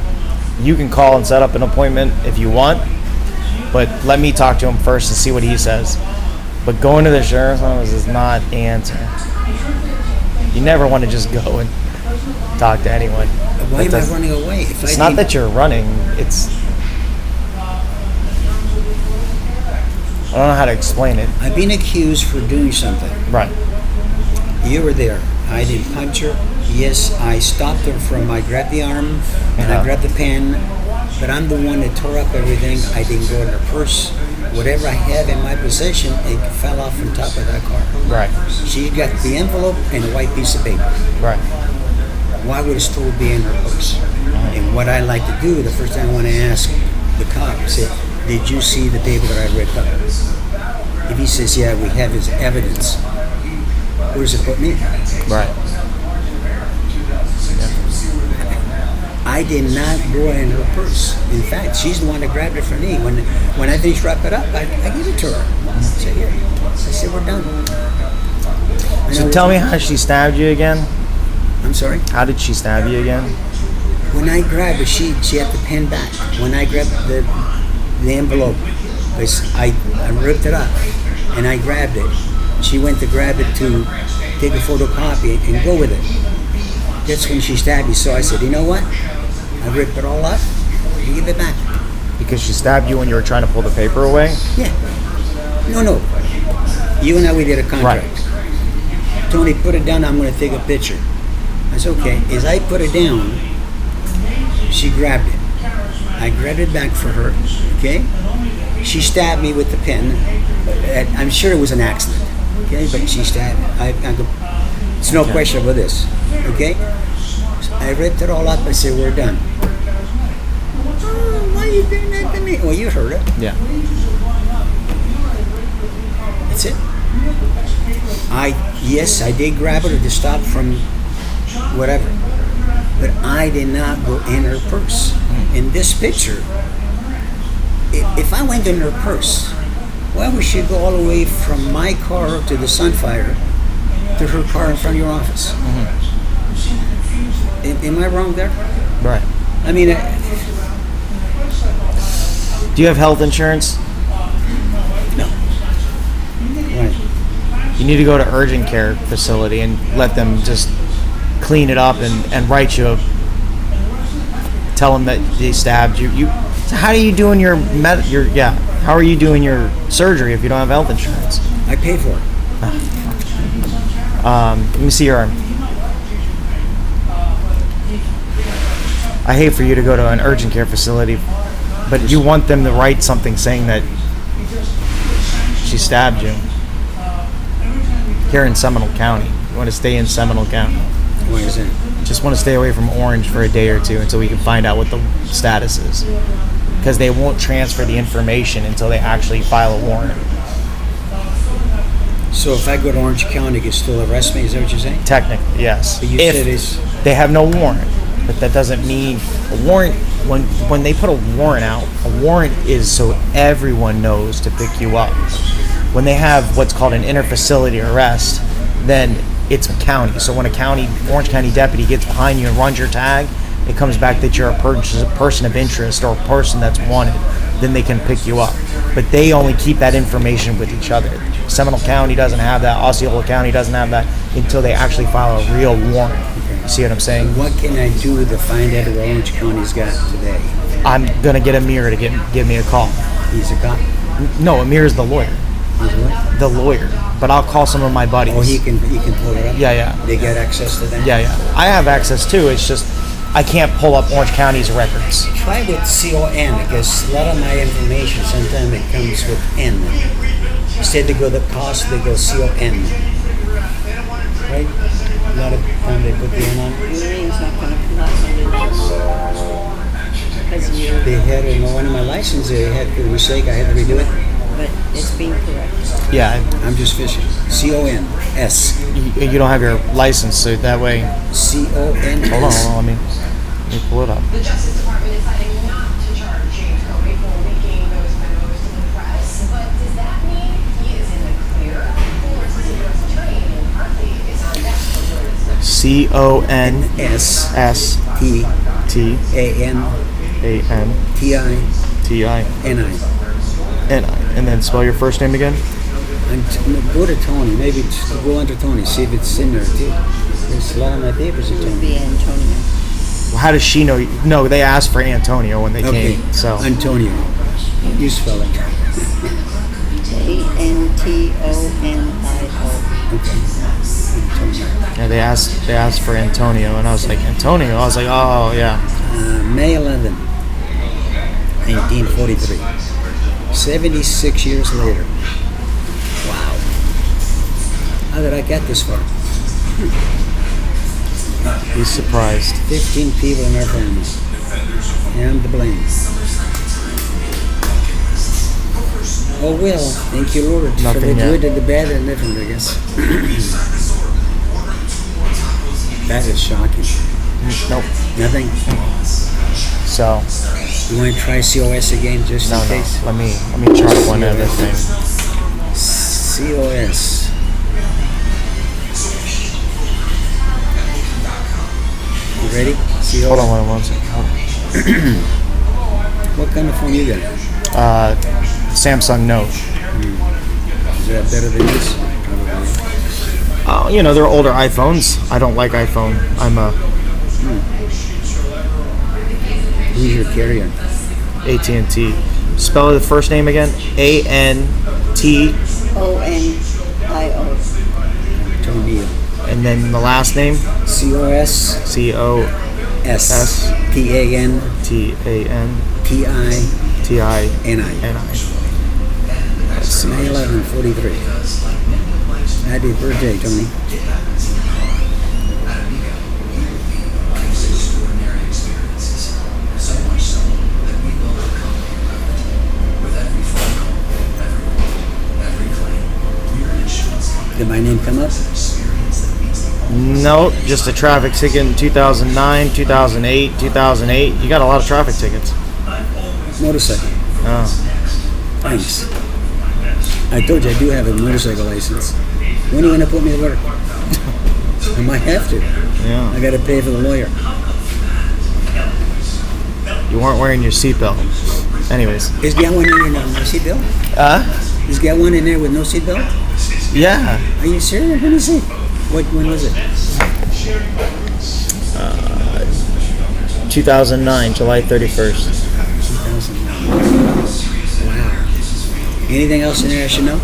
You can call and set up an appointment if you want, but let me talk to him first and see what he says. But going to the sheriff's office is not the answer. You never want to just go and talk to anyone. Why am I running away? It's not that you're running. It's... I don't know how to explain it. I've been accused for doing something. Right. You were there. I didn't punch her. Yes, I stopped her from, I grabbed the arm and I grabbed the pen, but I'm the one that tore up everything. I didn't go in her purse. Whatever I had in my possession, it fell off from top of that car. Right. She got the envelope and a white piece of paper. Right. Why would it still be in her purse? And what I like to do, the first thing I want to ask the cop, say, did you see the paper that I ripped up? If he says, yeah, we have his evidence, where's it put me? Right. I did not go in her purse. In fact, she's the one that grabbed it for me. When I finished wrap it up, I gave it to her. I said, here. I said, we're done. So tell me how she stabbed you again. I'm sorry? How did she stab you again? When I grabbed it, she had the pen back. When I grabbed the envelope, I ripped it up and I grabbed it. She went to grab it to take a photocopy and go with it. That's when she stabbed me. So I said, you know what? I ripped it all up. You give it back. Because she stabbed you when you were trying to pull the paper away? Yeah. No. You and I, we did a contract. Right. Tony, put it down. I'm going to take a picture. I said, okay. As I put it down, she grabbed it. I grabbed it back for her. Okay? She stabbed me with the pen. I'm sure it was an accident. Okay? But she stabbed me. It's no question about this. Okay? So I ripped it all up. I said, we're done. Oh, why are you doing that to me? Well, you heard it. Yeah. That's it. Yes, I did grab her to stop from whatever. But I did not go in her purse. In this picture, if I went in her purse, why would she go all the way from my car to the Sunfire to her car in front of your office? Am I wrong there? Right. I mean, Do you have health insurance? no. Right. You need to go to urgent care facility and let them just clean it up and write you tell them that they stabbed you. So how are you doing how are you doing your surgery if you don't have health insurance? I pay for it. Let me see your arm. I hate for you to go to an urgent care facility, but you want them to write something saying that she stabbed you. Here in Seminole County. You want to stay in Seminole County. Why is that? Just want to stay away from Orange for a day or two until we can find out what the status is. Because they won't transfer the information until they actually file a warrant. So if I go to Orange County, they can still arrest me? Is that what you're saying? Technically, yes. But you If said it's... they have no warrant. But that doesn't mean a warrant. When they put a warrant out, a warrant is so everyone knows to pick you up. When they have what's called an inter-facility arrest, then it's a county. So when a Orange County deputy gets behind you and runs your tag, it comes back that you're a person of interest or a person that's wanted. Then they can pick you up. But they only keep that information with each other. Seminole County doesn't have that. Osceola County doesn't have that until they actually file a real warrant. See what I'm saying? What can I do to find out what Orange County's got today? I'm gonna get Amir to give me a call. He's a cop? No, Amir's the lawyer. He's what? The lawyer. But I'll call some of my buddies. Oh, he can pull it up? Yeah. They get access to that? Yeah. I have access too. It's just I can't pull up Orange County's records. Try with CON because a lot of my information sometimes it comes with N. Instead they go the cost, they go CON. Right? A lot of time they put the N on. Your name's not gonna come up under this. Because you, They had in one of my licenses, they had a mistake, I had to redo it. but it's being corrected. Yeah, I'm just fishing. CON. S. you don't have your license, so that way. CON. Hold on, let me pull it up. The Justice Department deciding not to charge James Comey for leaking those memos to the press. But does that mean he is in the clear? Fuller's U.S. attorney in Hartley is on deck for jury CONSTANTI. And then spell your first name again. Go to Tony. Maybe go under Tony. See if it's in there too. There's a lot of my papers are It would Tony. be Antonio. Well, how does she know? No, they asked for Antonio when they Okay. came. So Antonio. You spell it. ANTONIO. Okay. Antonio. yeah, they asked for Antonio, and I was like, Antonio. I was like, oh yeah. May 11, 1943. 76 years later. Wow. How did I get this far? He's surprised. 15 people in our family. And I'm to blame. Oh well, thank you Lord. For Nothing the yet. good and the bad and different, I guess. That is shocking. Nope. Nothing? So You want to try COS again just no, in case? let me try one other thing. COS. You ready? COS. Hold on one second. Hold What kind of phone you got? on. Samsung Note. Is that better than this? Probably. You know, they're older iPhones. I don't like iPhone. I'm a Who's your carrier? AT&T. Spell the first name again. ANT, ONIO. Antonio. and then the last name COS. COSTANTI. PAN TINI. Let's see. May 11, 43. Happy birthday, Tony. Did my name come up? No, just a traffic ticket in 2009, 2008, 2008. You got a lot of traffic tickets. Motorcycle. Oh. Thanks. I told you I do have a motorcycle license. When are you going to put me to work? I might have to. Yeah. I got to pay for the lawyer. You weren't wearing your seatbelt. Anyways. Is got one in there with no seatbelt? Is got one in there with no seatbelt? Yeah. Are you serious? Let me see. When was it? 2009, July 31st. 2009. Wow. Anything else in there I should know?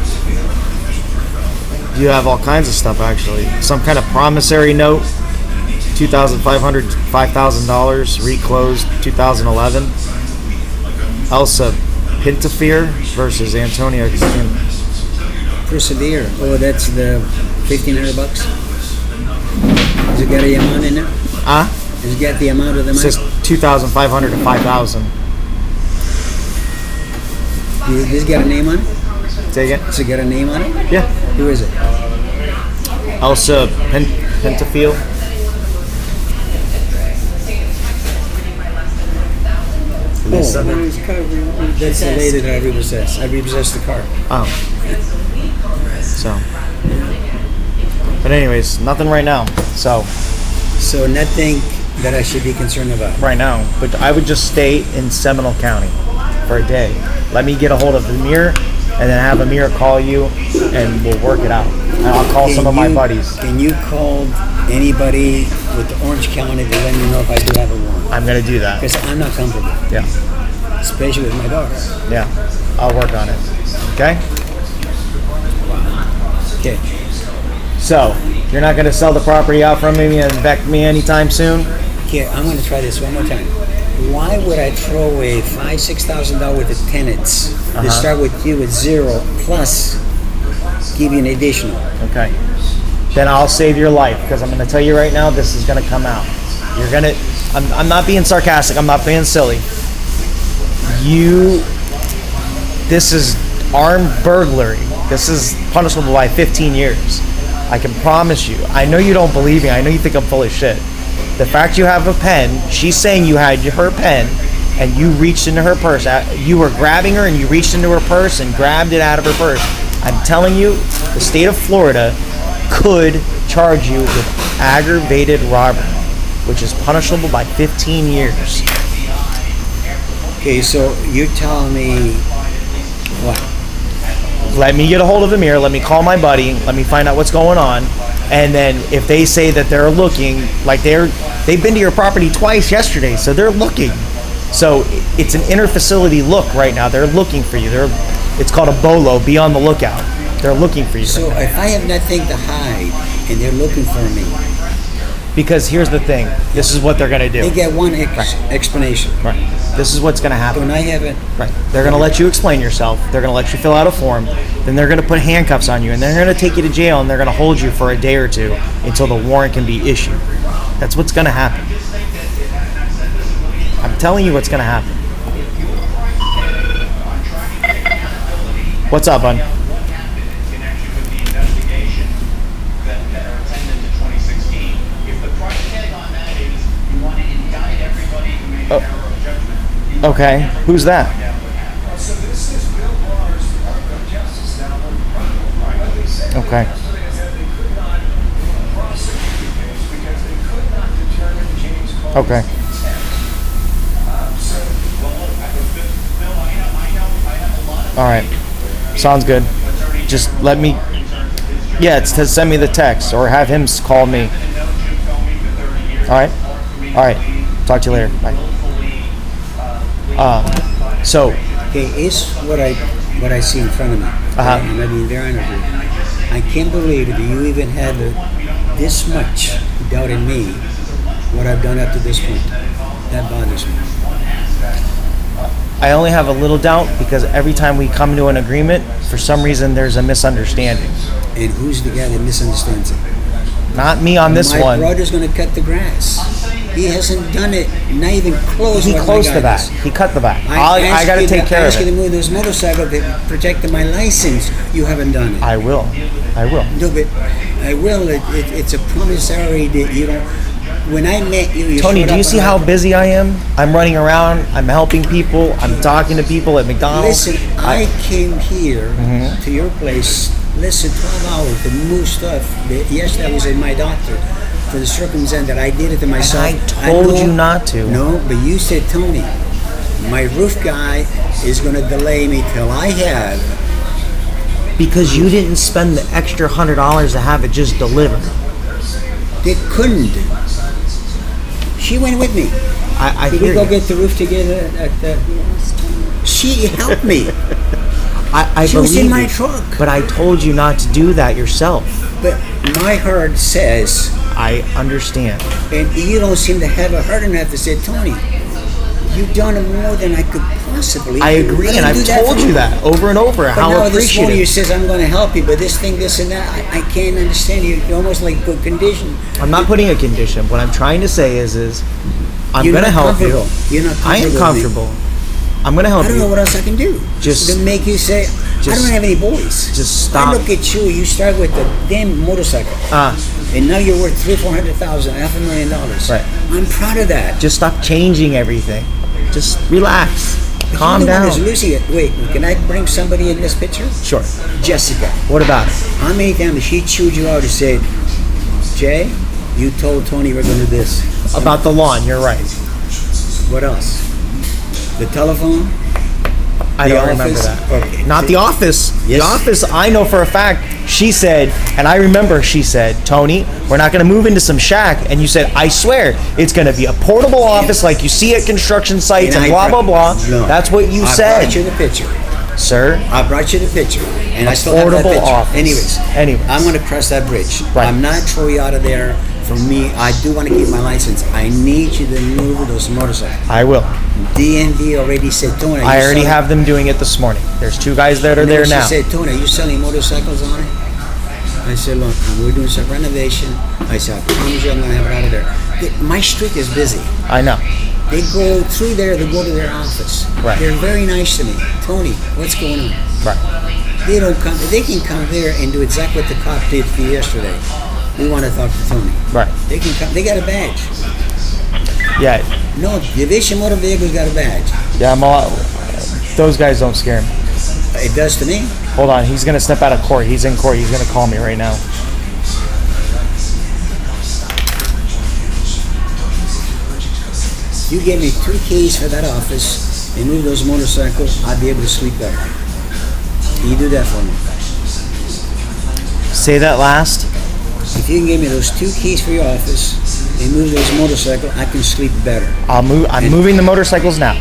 You have all kinds of stuff, actually. Some kind of promissory note, $2,500, $5,000, reclosed 2011. Elsa Pintafear versus Antonio Castillo. Persevere. Oh, that's the $1,500 bucks. Has it got a amount in there? Has it got the amount of the It money? says 2,500 to 5,000. Does it got a name on it? Take it? Has it got a name on it? Yeah. Who is it? Elsa Pintafear. Oh, that's the lady that I repossessed. I repossessed the car. Oh. So. But anyways, nothing right now. So, So nothing that I should be concerned about. right now. But I would just stay in Seminole County for a day. Let me get a hold of Amir, and then have Amir call you, and we'll work it out. And I'll call some of my buddies. Can you call anybody with Orange County to let me know if I do have a warrant? I'm going to do that. Because I'm not comfortable, Yeah. especially with my daughter. Yeah. I'll work on it. Okay? Okay. So, you're not going to sell the property out from me and evict me anytime soon? Okay, I'm gonna try this one more time. Why would I throw away $5,000-$6,000 worth of tenants to start with you at 0 plus give you an additional? Okay. Then I'll save your life, because I'm going to tell you right now, this is going to come out. You're going to, I'm not being sarcastic, I'm not being silly. This is armed burglary. This is punishable by 15 years. I can promise you. I know you don't believe me. I know you think I'm full of shit. The fact you have a pen, she's saying you had her pen, and you reached into her purse. You were grabbing her, and you reached into her purse and grabbed it out of her purse. I'm telling you, the state of Florida could charge you with aggravated robbery, which is punishable by 15 years. Okay, so you're telling me what? Let me get a hold of Amir, let me call my buddy, let me find out what's going on, and then if they say that they're looking, like they've been to your property twice yesterday, so they're looking. So it's an inter-facility look right now. They're looking for you. It's called a BOLO, be on the lookout. They're looking for you. So if I have nothing to hide and they're looking for me, because here's the thing, this is what they're going to do. they get one explanation. Right. This is what's going to happen. Don't I have it? Right. They're going to let you explain yourself. They're going to let you fill out a form. Then they're going to put handcuffs on you, and they're going to take you to jail, and they're going to hold you for a day or two until the warrant can be issued. That's what's going to happen. I'm telling you what's going to happen. What's up, bud? Oh. Okay, who's that? Okay. Okay. All right. Sounds good. Just let me. Yeah, it's to send me the text or have him call me. All right. All right. Talk to you later. Bye. So. Okay, it's what I see in front of me. And I mean, very honest with you. I can't believe that you even have this much doubt in me, what I've done up to this point. That bothers me. I only have a little doubt because every time we come to an agreement, for some reason there's a misunderstanding. And who's the guy that misunderstands it? Not me on this one. My brother's going to cut the grass. He hasn't done it, not even close. He closed the back. He cut the back. I got to take care of it. I asked you to move those motorcycles that protected my license. You haven't done it. I will. No, but I will. It's a promissory that you don't. When I met you, Tony, do you see how busy I am? I'm running around. I'm helping people. I'm talking to people at McDonald's. Listen, I came here to your place. Listen, 12 hours to move stuff. Yes, that was in my doctor. For the circumstance that I did it to myself. And I told you not to. No, but you said, Tony, my roof guy is going to delay me till I have. Because you didn't spend the extra $100 to have it just delivered. They couldn't. She went with me. Did we go get the roof together? She helped me. She was in my truck. But I told you not to do that yourself. But my heart says... I understand. And you don't seem to have a heart enough to say, Tony, you've done more than I could possibly do. I agree, and I've told you that over and over, how appreciative. But now this morning you says, I'm going to help you, but this thing, this and that, I can't understand you. You're almost like put condition. I'm not putting a condition. What I'm trying to say is I'm going to help you. You're not comfortable. I am comfortable. I'm going to help you. I don't know what else I can do. Just to make you say, I don't have any boys. Just stop. I look at you. You start with the damn motorcycle, and now you're worth $300,000, $500,000. Right. I'm proud of that. Just stop changing everything. Just relax. But Calm down. Losing it. Wait, can I bring somebody in this picture? Sure. Jessica. What about it? How many times she chewed you out and said, Jay, you told Tony we're going to do this? About the lawn, you're right. What else? The telephone? I don't remember that. Okay. Not the office. Yes. The office, I know for a fact, she said, and I remember she said, Tony, we're not going to move into some shack. And you said, I swear, it's going to be a portable office like you see at construction sites and blah, blah, blah. No. That's what you said. I brought you the picture. Sir? I brought you the picture. And I still have that portable picture. office. Anyways, Anyways. I'm going to cross that bridge. Right. I'm not throwing you out of there For me, I do want to keep my license. I need you to move those motorcycles. I will. DND already said, Tony. I already have them doing it this morning. There's 2 guys that are there now. She said, Tony, are you selling motorcycles on it? I said, look, we're doing some renovation. I said, I promise you I'm going to have it out of there. My street is busy. I know. They go through there to go to their office. Right. They're very nice to me. Tony, what's going on? Right. They don't come. They can come there and do exactly what the cop did for you yesterday. We want to talk to Tony. Right. They can come. They got a badge. Yeah. No, Division Motor Vehicles got a badge. Yeah, those guys don't scare me. It does to me. Hold on, he's gonna step out of court. He's in court. He's gonna call me right now. You gave me 2 keys for that office and move those motorcycles, I'd be able to sleep better. Can you do that for me? Say that last. If you can give me those 2 keys for your office and move those motorcycles, I can sleep better. I'm moving the motorcycles now.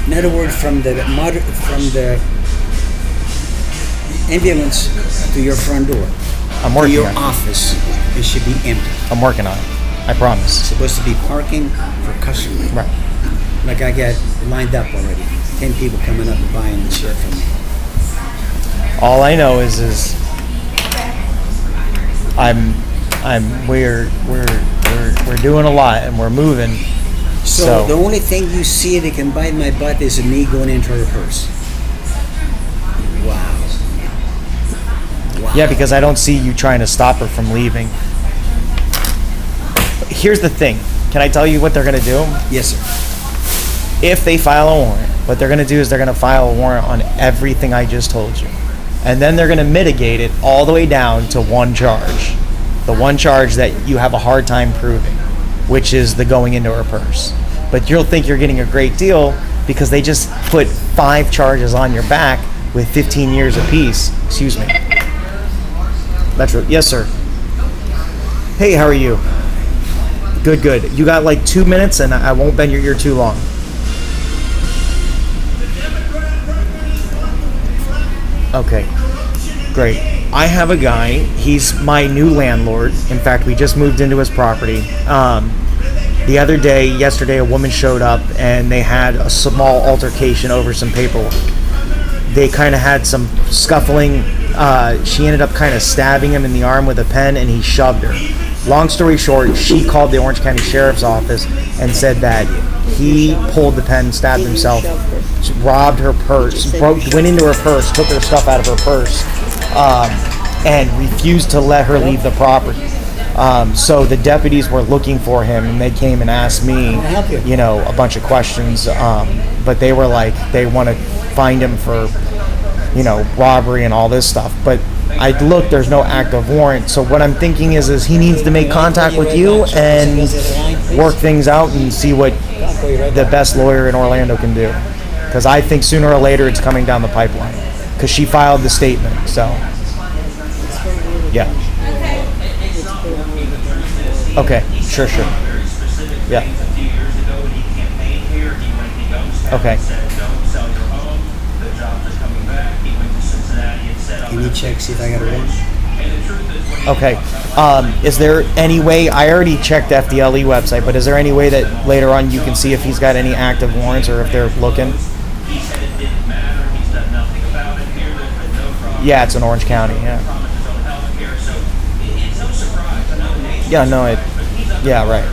In other words, from the ambulance to your front door, I'm to working your on it. office, it should be empty. I'm working on it. I It's promise. supposed to be parking for customers. Right. Like I got lined up already. 10 people coming up and buying the shit from me. All I know is we're doing a lot and we're moving. So the only thing you see that can bite my butt is me going into her purse. Wow. Yeah, because I don't see you trying to stop her from leaving. Here's the thing. Can I tell you what they're going to do? Yes, sir. If they file a warrant, what they're going to do is they're going to file a warrant on everything I just told you. And then they're going to mitigate it all the way down to one charge. The one charge that you have a hard time proving, which is the going into her purse. But you'll think you're getting a great deal because they just put 5 charges on your back with 15 years apiece. Excuse me. Metro. Yes, sir. Hey, how are you? Good, good. You got like 2 minutes and I won't bend your ear too long. Okay, great. I have a guy. He's my new landlord. In fact, we just moved into his property. The other day, yesterday, a woman showed up and they had a small altercation over some paperwork. They kind of had some scuffling. She ended up kind of stabbing him in the arm with a pen and he shoved her. Long story short, she called the Orange County Sheriff's Office and said that he pulled the pen, stabbed himself, robbed her purse, went into her purse, took her stuff out of her purse, and refused to let her leave the property. So the deputies were looking for him, and they came and asked me, you know, a bunch of questions. But they were like, they want to find him for, you know, robbery and all this stuff. But I looked, there's no active warrant. So what I'm thinking is he needs to make contact with you and work things out and see what the best lawyer in Orlando can do. Because I think sooner or later it's coming down the pipeline. Because she filed the statement, so. Yeah. Okay, sure. Yeah. Okay. Can you check, see if I got a warrant? Okay. Is there any way, I already checked the FDLE website, but is there any way that later on you can see if he's got any active warrants or if they're looking? Yeah, it's in Orange County, yeah. Yeah, no, yeah, right.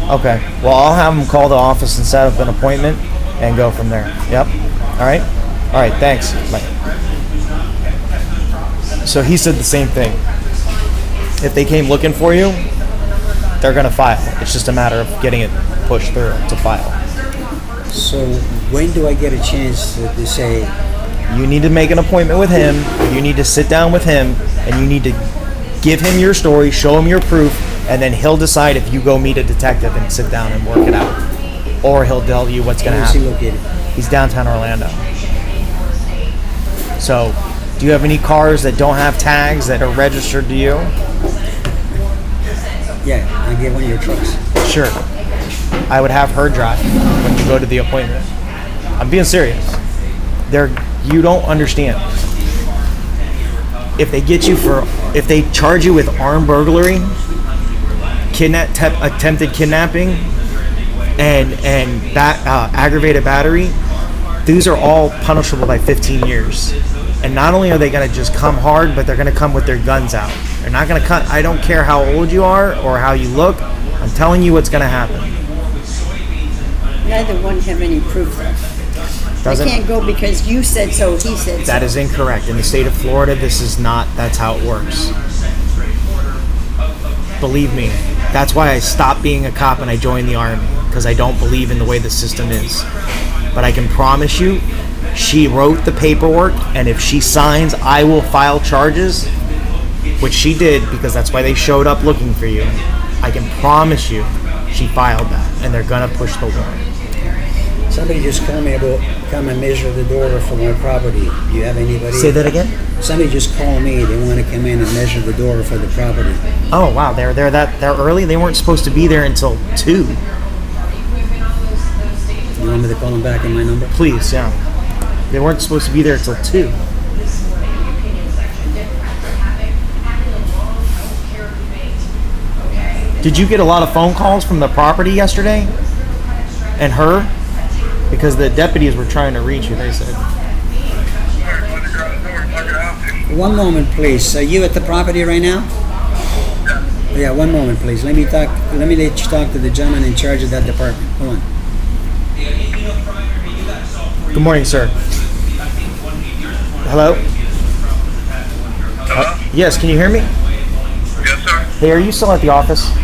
Okay, well, I'll have him call the office and set up an appointment and go from there. Yep. All right, thanks. Bye. So he said the same thing. If they came looking for you, they're going to file. It's just a matter of getting it pushed through to file. So when do I get a chance to say, you need to make an appointment with him, you need to sit down with him, and you need to give him your story, show him your proof, and then he'll decide if you go meet a detective and sit down and work it out. Or he'll tell you what's going to happen. where's he located? He's downtown Orlando. So, do you have any cars that don't have tags that are registered to you? Yeah, I get one of your trucks. Sure. I would have her drive when you go to the appointment. I'm being serious. You don't understand. if they charge you with armed burglary, attempted kidnapping, and aggravated battery, these are all punishable by 15 years. And not only are they going to just come hard, but they're going to come with their guns out. They're not going to cut. I don't care how old you are or how you look. I'm telling you what's going to happen. Neither one have any proof though. I can't go because you said so, he said so. That is incorrect. In the state of Florida, that's how it works. Believe me. That's why I stopped being a cop and I joined the Army, because I don't believe in the way the system is. But I can promise you, she wrote the paperwork, and if she signs, I will file charges, which she did, because that's why they showed up looking for you. I can promise you, she filed that, and they're gonna push the warrant. Somebody just called me about come and measure the door for my property. Do you have anybody? Say that again? Somebody just called me. They want to come in and measure the door for the property. Oh wow, they're early. They weren't supposed to be there until 2. You want me to call them back on my number? Please, yeah. They weren't supposed to be there until 2. Did you get a lot of phone calls from the property yesterday? And her? Because the deputies were trying to reach you, they said. One moment, please. Are you at the property right now? Yeah, one moment, please. Let me let you talk to the gentleman in charge of that department. Hold on. Good morning, sir. Hello? Hello? Yes, can you hear me? Yes, sir. Hey, are you still at the office? You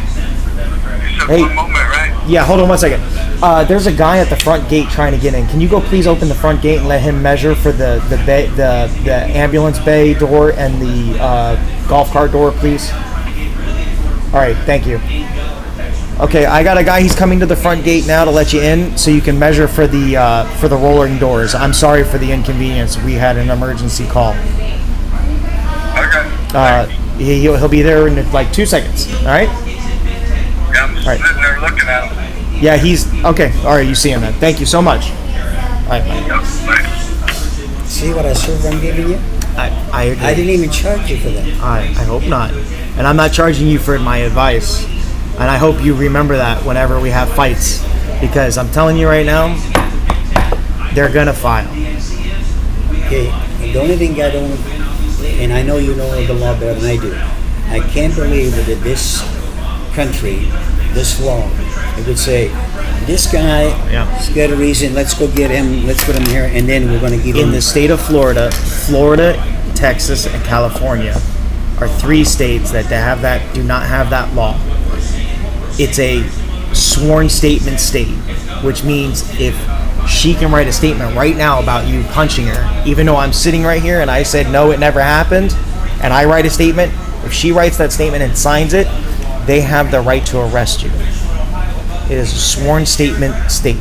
said Hey. one moment, right? Yeah, hold on 1 second. There's a guy at the front gate trying to get in. Can you go please open the front gate and let him measure for the ambulance bay door and the golf cart door, please? All right, thank you. Okay, I got a guy. He's coming to the front gate now to let you in, so you can measure for the rolling doors. I'm sorry for the inconvenience. We had an emergency call. Okay. He'll be there in like 2 seconds. All right. Yeah, I'm just All right. sitting there looking at him. Yeah, he's okay. All right, you see him then. Thank you so much. All right, bye. Yep, thanks. See what I serve I'm giving you? I agree. I didn't even charge you for that. I hope not. And I'm not charging you for my advice. And I hope you remember that whenever we have fights. Because I'm telling you right now, they're going to file. Okay, and the only thing I don't, and I know you know the law better than I do, I can't believe that in this country, this law, it would say, this guy has got a reason, let's go get him, let's put him here, and then we're going to give him... In the state of Florida, Texas, and California are 3 states that do not have that law. It's a sworn statement state, which means if she can write a statement right now about you punching her, even though I'm sitting right here and I said, no, it never happened, and I write a statement, if she writes that statement and signs it, they have the right to arrest you. It is a sworn statement state.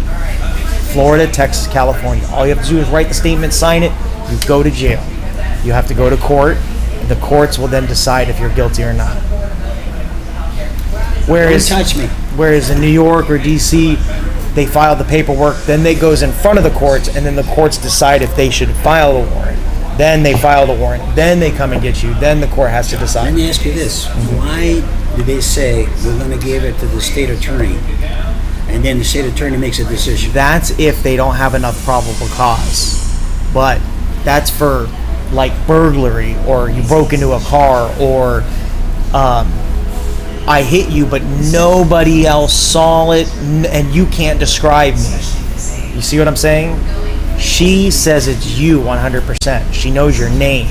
Florida, Texas, California. All you have to do is write the statement, sign it, you go to jail. You have to go to court. The courts will then decide if you're guilty or not. Don't touch me. Whereas in New York or DC, they file the paperwork, then it goes in front of the courts, and then the courts decide if they should file the warrant. Then they file the warrant. Then they come and get you. Then the court has to decide. Let me ask you this. Why do they say we're going to give it to the state attorney, and then the state attorney makes a decision? That's if they don't have enough probable cause. But that's for like burglary, or you broke into a car, or I hit you but nobody else saw it and you can't describe me. You see what I'm saying? She says it's you 100%. She knows your name.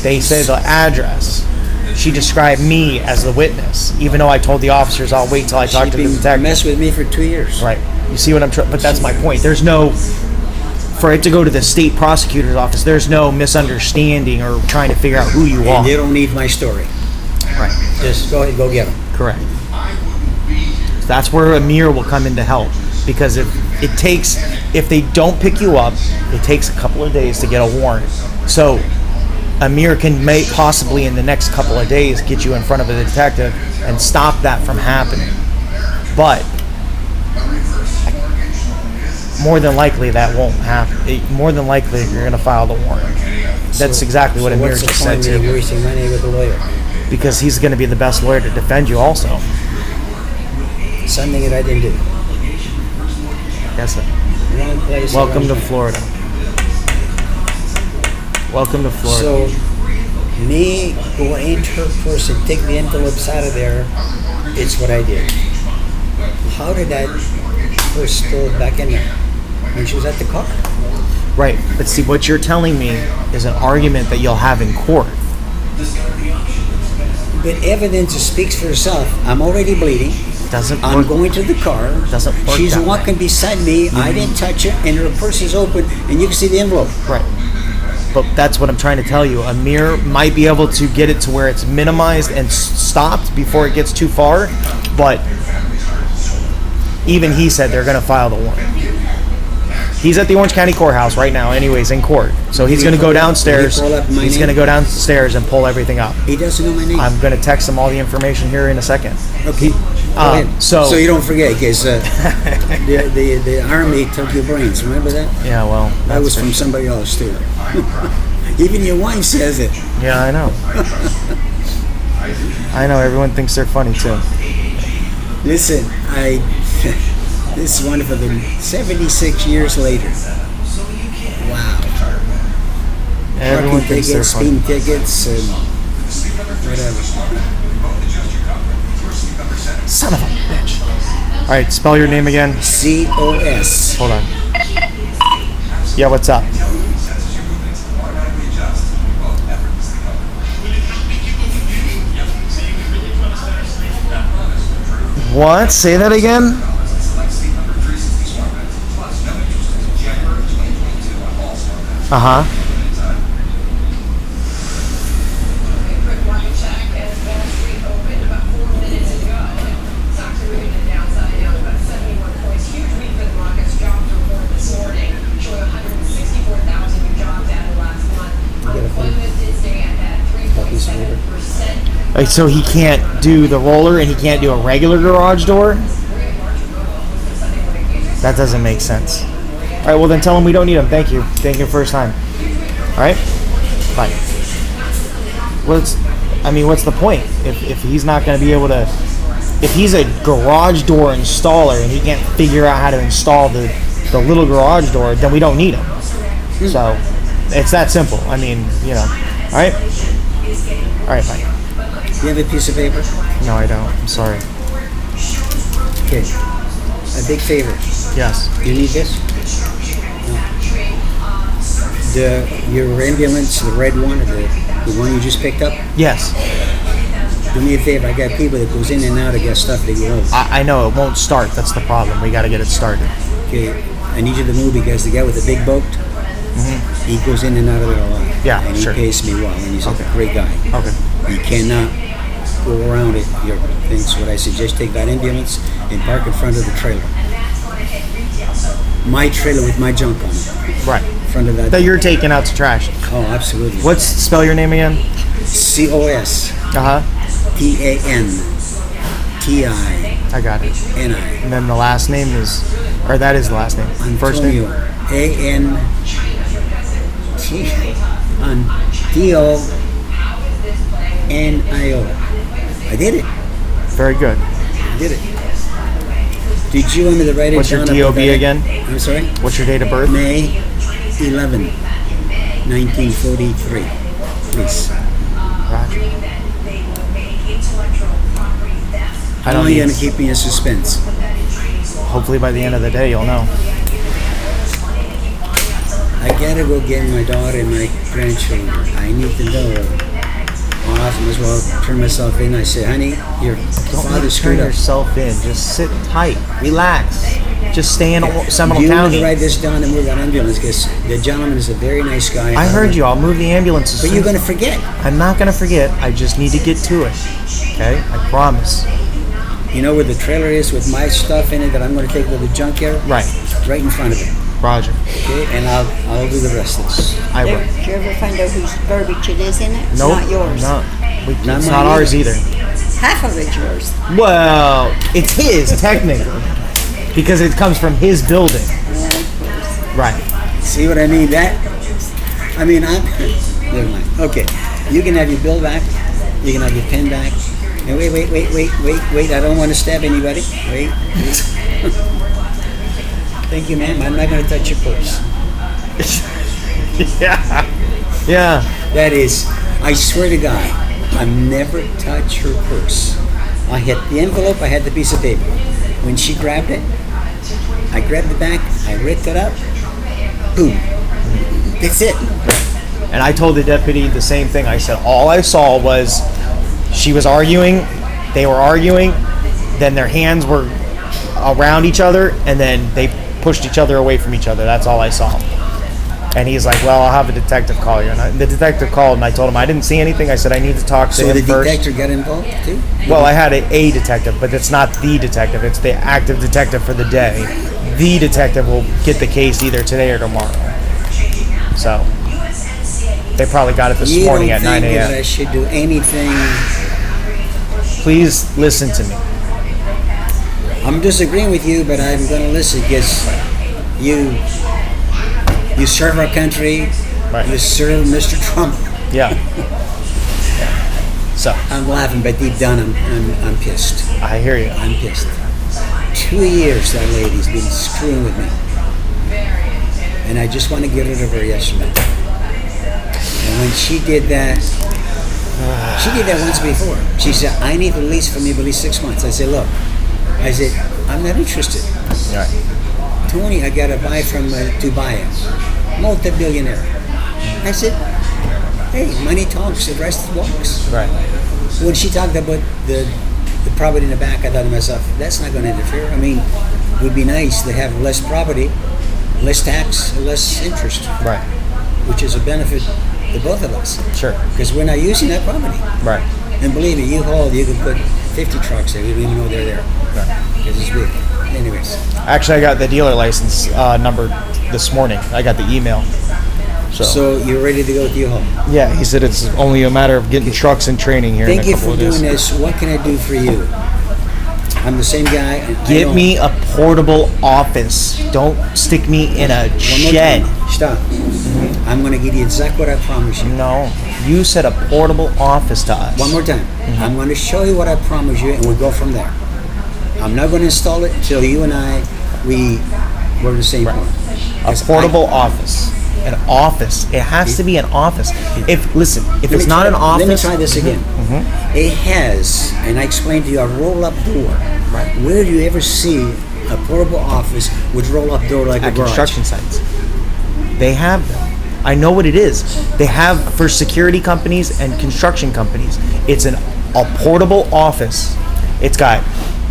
They say the address. She described me as the witness, even though I told the officers I'll wait till I talk to the detective. Mess with me for 2 years. Right. You see what I'm trying? But that's my point. There's no, for it to go to the state prosecutor's office, there's no misunderstanding or trying to figure out who you are. And they don't need my story. Right. Just go ahead, go get them. Correct. That's where Amir will come in to help, because if they don't pick you up, it takes a couple of days to get a warrant. So Amir can possibly in the next couple of days get you in front of a detective and stop that from happening. But more than likely that won't happen. More than likely you're going to file the warrant. That's exactly what Amir what's the just said point to of you. wasting money with a lawyer? Because he's going to be the best lawyer to defend you also. Something that I didn't do. Yes, sir. Wrong place. Welcome to wrong time. Florida. Welcome to Florida. So, me go into her purse and take the envelopes out of there, it's what I did. How did that purse go back in there? When she was at the car? Right, but see, what you're telling me is an argument that you'll have in court. But evidence speaks for itself. I'm already bleeding. Doesn't I'm work. going to the car. Doesn't work She's that way. walking beside me. I didn't touch it, and her purse is open, and you can see the envelope. Right. But that's what I'm trying to tell you. Amir might be able to get it to where it's minimized and stopped before it gets too far, but even he said they're going to file the warrant. He's at the Orange County Courthouse right now, anyways, in court. So he's going to go downstairs. Did he pull up my He's name? going to go downstairs and pull everything up. He doesn't know my name. I'm going to text him all the information here in a second. Okay. Go ahead. so- you don't forget, because the army took your brains. Remember that? Yeah, well, That that's was for from sure. somebody else too. Even your wife says it. Yeah, I know. I know. Everyone thinks they're funny too. Listen, this is wonderful. 76 years later. Wow. Everyone Parking thinks they're tickets, funny. speeding tickets, and whatever. Son of a bitch. All right, spell your name again. COS. Hold on. Yeah, what's up? What? Say that again? Uh-huh. Quick market check as Wall Street opened about 4 minutes ago. Stocks are moving to the downside, down about 71 points. Huge week for the markets. Jobs report this morning showing 164,000 new jobs added last month. Unemployment did stay at that 3.7%. Like, so he can't do the roller and he can't do a regular garage door? That doesn't make sense. All right, well then tell him we don't need him. Thank you. Thank you for his time. All right? Bye. What's the point? If he's not going to be able to... If he's a garage door installer and he can't figure out how to install the little garage door, then we don't need him. So, it's that simple. I mean, you know. All right? All right, bye. You have a piece of paper? No, I don't. I'm sorry. Okay. A big favor. Yes. You need this? Your ambulance, the red one, or the one you just picked up? Yes. Do me a favor. I got people that goes in and out. I got stuff they go over. I know it won't start. That's the problem. We got to get it started. Okay. I need you to move because the guy with the big boat, he goes in and out of it a lot. Yeah, and sure. he pays me well, and he's Okay. a great guy. Okay. You cannot go around it. Your things. What I suggest: take that ambulance and park in front of the trailer. My trailer with my junk on it. Right. In front of that. That you're taking out to trash. Oh, absolutely. Spell your name again? COS. Uh-huh. TANTINI. I got it. And then the last name is, or that is the last name. First Antonio. name? ANTONIO. I did it. Very good. I did it. Did you want me to write it What's your down? or put DOB that in? again? I'm sorry? What's your date of birth? May 11, 1943. Please. Roger. I How don't long are you need, going to keep me in suspense? hopefully by the end of the day you'll know. I gotta go get my daughter and my grandchildren. I need to know. I might as well turn myself in. I say, honey, your father Don't screwed turn up. yourself in. Just sit tight. Relax. Just stay in Seminole You need County. to write this down and move that ambulance because the gentleman is a very nice guy. I heard you. I'll move the ambulance. But you're going to forget. I'm not going to forget. I just need to get to it. Okay? I promise. You know where the trailer is with my stuff in it that I'm going to take to the junkyard? Right. Right in front of it. Roger. Okay? And I'll do the rest of this. I will. Did you ever find out whose garbage it is in it? It's Nope. not yours. No. Not It's mine not ours either. either. Half of it's yours. Well, it's his technically, because it comes from his building. Right. See what I mean? Never mind. Okay. You can have your bill back. You can have your pen back. And wait. I don't want to stab anybody. Wait. Thank you, ma'am. I'm not going to touch your purse. Yeah. That is, I swear to God, I've never touched her purse. I had the envelope, I had the piece of paper. When she grabbed it, I grabbed the back, I ripped it up, boom. That's it. And I told the deputy the same thing. I said, all I saw was she was arguing, they were arguing, then their hands were around each other, and then they pushed each other away from each other. That's all I saw. And he's like, well, I'll have a detective call you. And the detective called, and I told him I didn't see anything. I said I need to talk to So him the first. detective got involved too? Well, I had a detective, but it's not the detective. It's the active detective for the day. The detective will get the case either today or tomorrow. So they probably got it this morning at 9 You don't think that I a.m. should do anything? Please listen to me. I'm disagreeing with you, but I'm going to listen because you serve our country. Right. You serve Mr. Trump. Yeah. So I'm laughing, but deep down, I'm pissed. I hear you. I'm pissed. 2 years that lady's been screwing with me, and I just want to get rid of her yesterday. And when she did that once before. She said, "I need a lease from you for at least 6 months." I said, "Look," I said, "I'm not interested. Right. Tony, I got to buy from Dubai, multi-billionaire." I said, "Hey, money talks, the rest walks." Right. When she talked about the property in the back, I thought to myself, that's not going to interfere. I mean, it would be nice to have less property, less tax, less interest, Right. which is a benefit to both of us. Sure. Because we're not using that property. Right. And believe me, you can put 50 trucks there. You don't even know they're there. Right. Because it's big. Anyways. Actually, I got the dealer license number this morning. I got the email. So you're ready to go with U-Haul. Yeah, he said it's only a matter of getting trucks and training here. Thank in a you couple for of days. doing this. What can I do for you? I'm the same guy. And I Get know- me a portable office. Don't stick me in a One more shed. time. Stop. I'm going to give you exactly what I promised you. No, you said a portable office to us. One more time. I'm going to show you what I promised you, and we'll go from there. I'm not going to install it till you and we're the same point. A 'Cause portable office. An office. It has to be an office. If it's not an office, Let me try this again. It has, and I explained to you, a roll-up door. Right. Where do you ever see a portable office with roll-up door like at a garage? construction sites, they have them. I know what it is. They have for security companies and construction companies. It's a portable office. It's got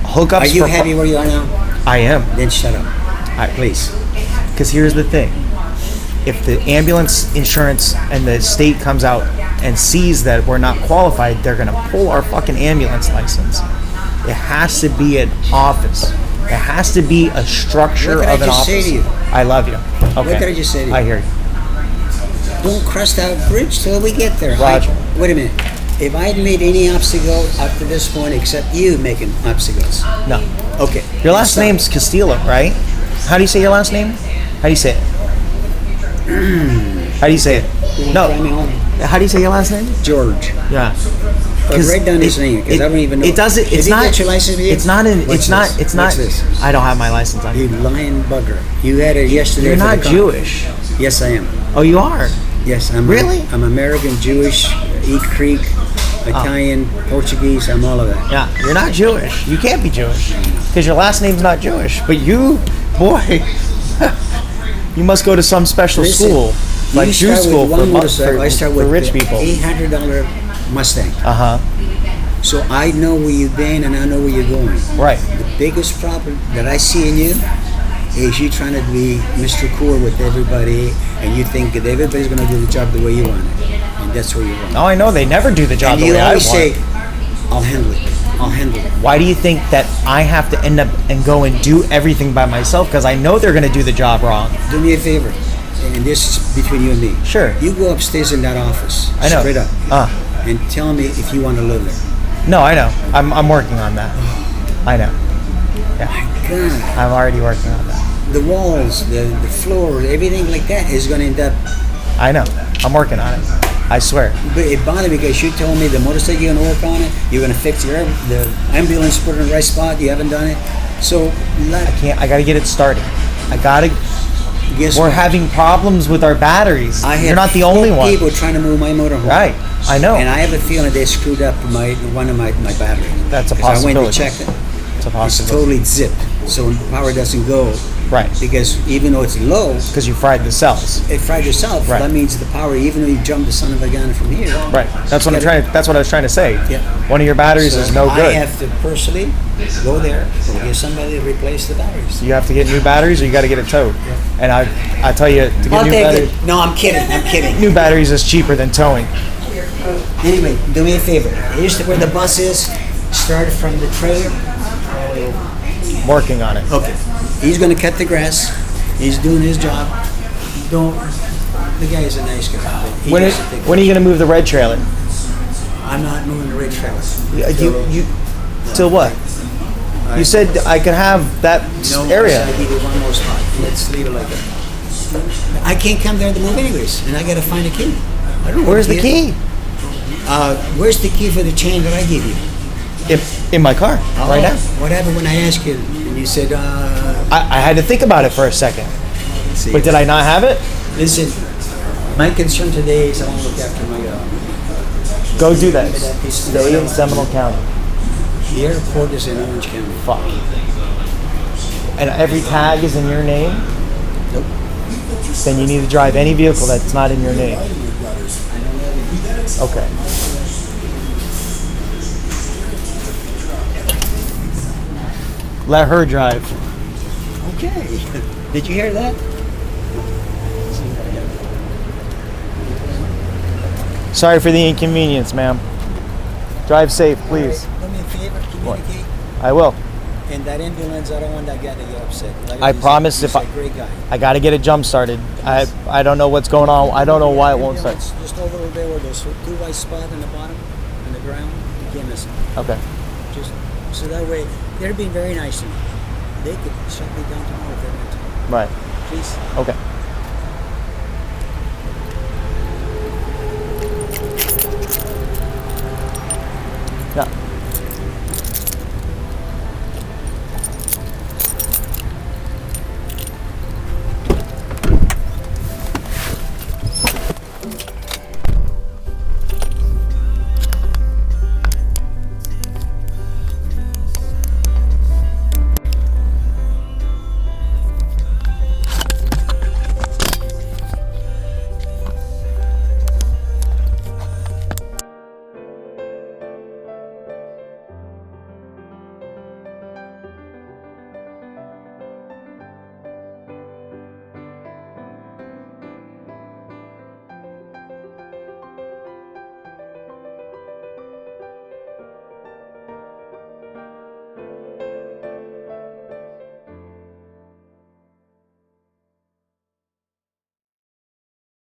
hookups. Are you for happy where you are now? I am. Then shut up, please. Because here's the thing. If the ambulance insurance and the state comes out and sees that we're not qualified, they're going to pull our fucking ambulance license. It has to be an office. It has to be a structure What did I of an just office. say to you? I love you. Okay. What did I just say to you? I hear you. Don't cross that bridge till we get there. Roger. Wait a minute. If I'd made any obstacle up to this point except you making obstacles. No. Okay. Your last Stop. name's Castillo, right? How do you say your last name? How do you say it? How do you say it? No. Drive me home. How do you say your last name? George. Yeah. Write down his name because I don't even know. It doesn't. Did It's he not. get your license with you? It's not in. What's It's not. this? It's not. What's this? I don't have my license on. You lying bugger. You had it yesterday. You're for not the car. Jewish. Yes, I am. Oh, you are. Yes, I'm. Really? I'm American, Jewish, eat Creek, Italian, Portuguese. I'm all of that. Yeah. You're not Jewish. You can't be Jewish because your last name's not Jewish. But you, boy, you must go to some special Listen, school, like you Jew start school with for, one motorcycle. I start with rich people. $800 Mustang. Uh huh. So I know where you've been and I know where you're going. Right. The biggest problem that I see in you is you trying to be Mr. Cool with everybody, and you think that everybody's going to do the job the way you want it, and that's where you're going. Oh, I know they never do the job And the you way I want. always say, "I'll handle it. I'll handle it." Why do you think that I have to end up and go and do everything by myself? Because I know they're going to do the job wrong. Do me a favor, and this is between you and me. Sure. You go upstairs in that office, I know. straight up, and tell me if you want to live there. No, I know. I'm working on that. I know. Yeah. God, I'm already working on that. the walls, the floor, everything like that is going to end up. I know. I'm working on it. I swear. But it bothered me because you told me the motorcycle you're gonna work on it, you're gonna fix the ambulance, put it in the right spot. You haven't done it, so I gotta get it started. Guess We're what? having problems with our batteries. I have You're not the only 4 one. people trying to move my motorhome. Right, I know. And I have a feeling they screwed up one of my battery. That's a 'Cause I went possibility. to check it. It's a It's possibility. totally zipped, so power doesn't go. Right, Because even though it's low, because you fried the cells. it fried yourself. Right. That means the power, even though you jumped the son of a gun from here. Right. That's what That's what I was trying to say. Yeah. One of your batteries So is no I good. have to personally go there and get somebody to replace the batteries. You have to get new batteries, or you got to get it towed. And I tell you, to get I'll new take batteries, it. No, I'm kidding. I'm kidding. new batteries is cheaper than towing. Anyway, do me a favor. Here's where the bus is. Start from the trailer. I'm working on it. Okay. He's gonna cut the grass. He's doing his job. The guy's a nice guy. He When doesn't think- are you going to move the red trailer? I'm not moving the red trailer. Till what? You said I could have that No, area. I give you one more spot. Let's leave it like that. I can't come there to move anyways, and I gotta find a key. I don't know Where's where the key? Where's the key for the chain that I gave you? In my car, right now. What happened when I asked you and you said, I had to think about it for a second. see. But did I not have it? Listen, my concern today is I want to look after my Go do that. Stay in Seminole County. The airport is in Orange County. Fuck. And every tag is in your name? Nope. Then you need to drive any vehicle that's not in your name. Okay. Let her drive. Okay. Did you hear that? Sorry for the inconvenience, ma'am. Drive safe, please. Do me a favor, communicate. I will. And that ambulance, I don't want that guy to get upset. Like I promise he's if a great guy. I got to get it jump started. I don't know what's going on. I don't know why it won't start. Just over there where there's 2 white spots on the bottom, on the ground, you can't miss them. Okay. Just so that way, they're being very nice to me. They could shut me down tomorrow if they want to. Right. Please. Okay.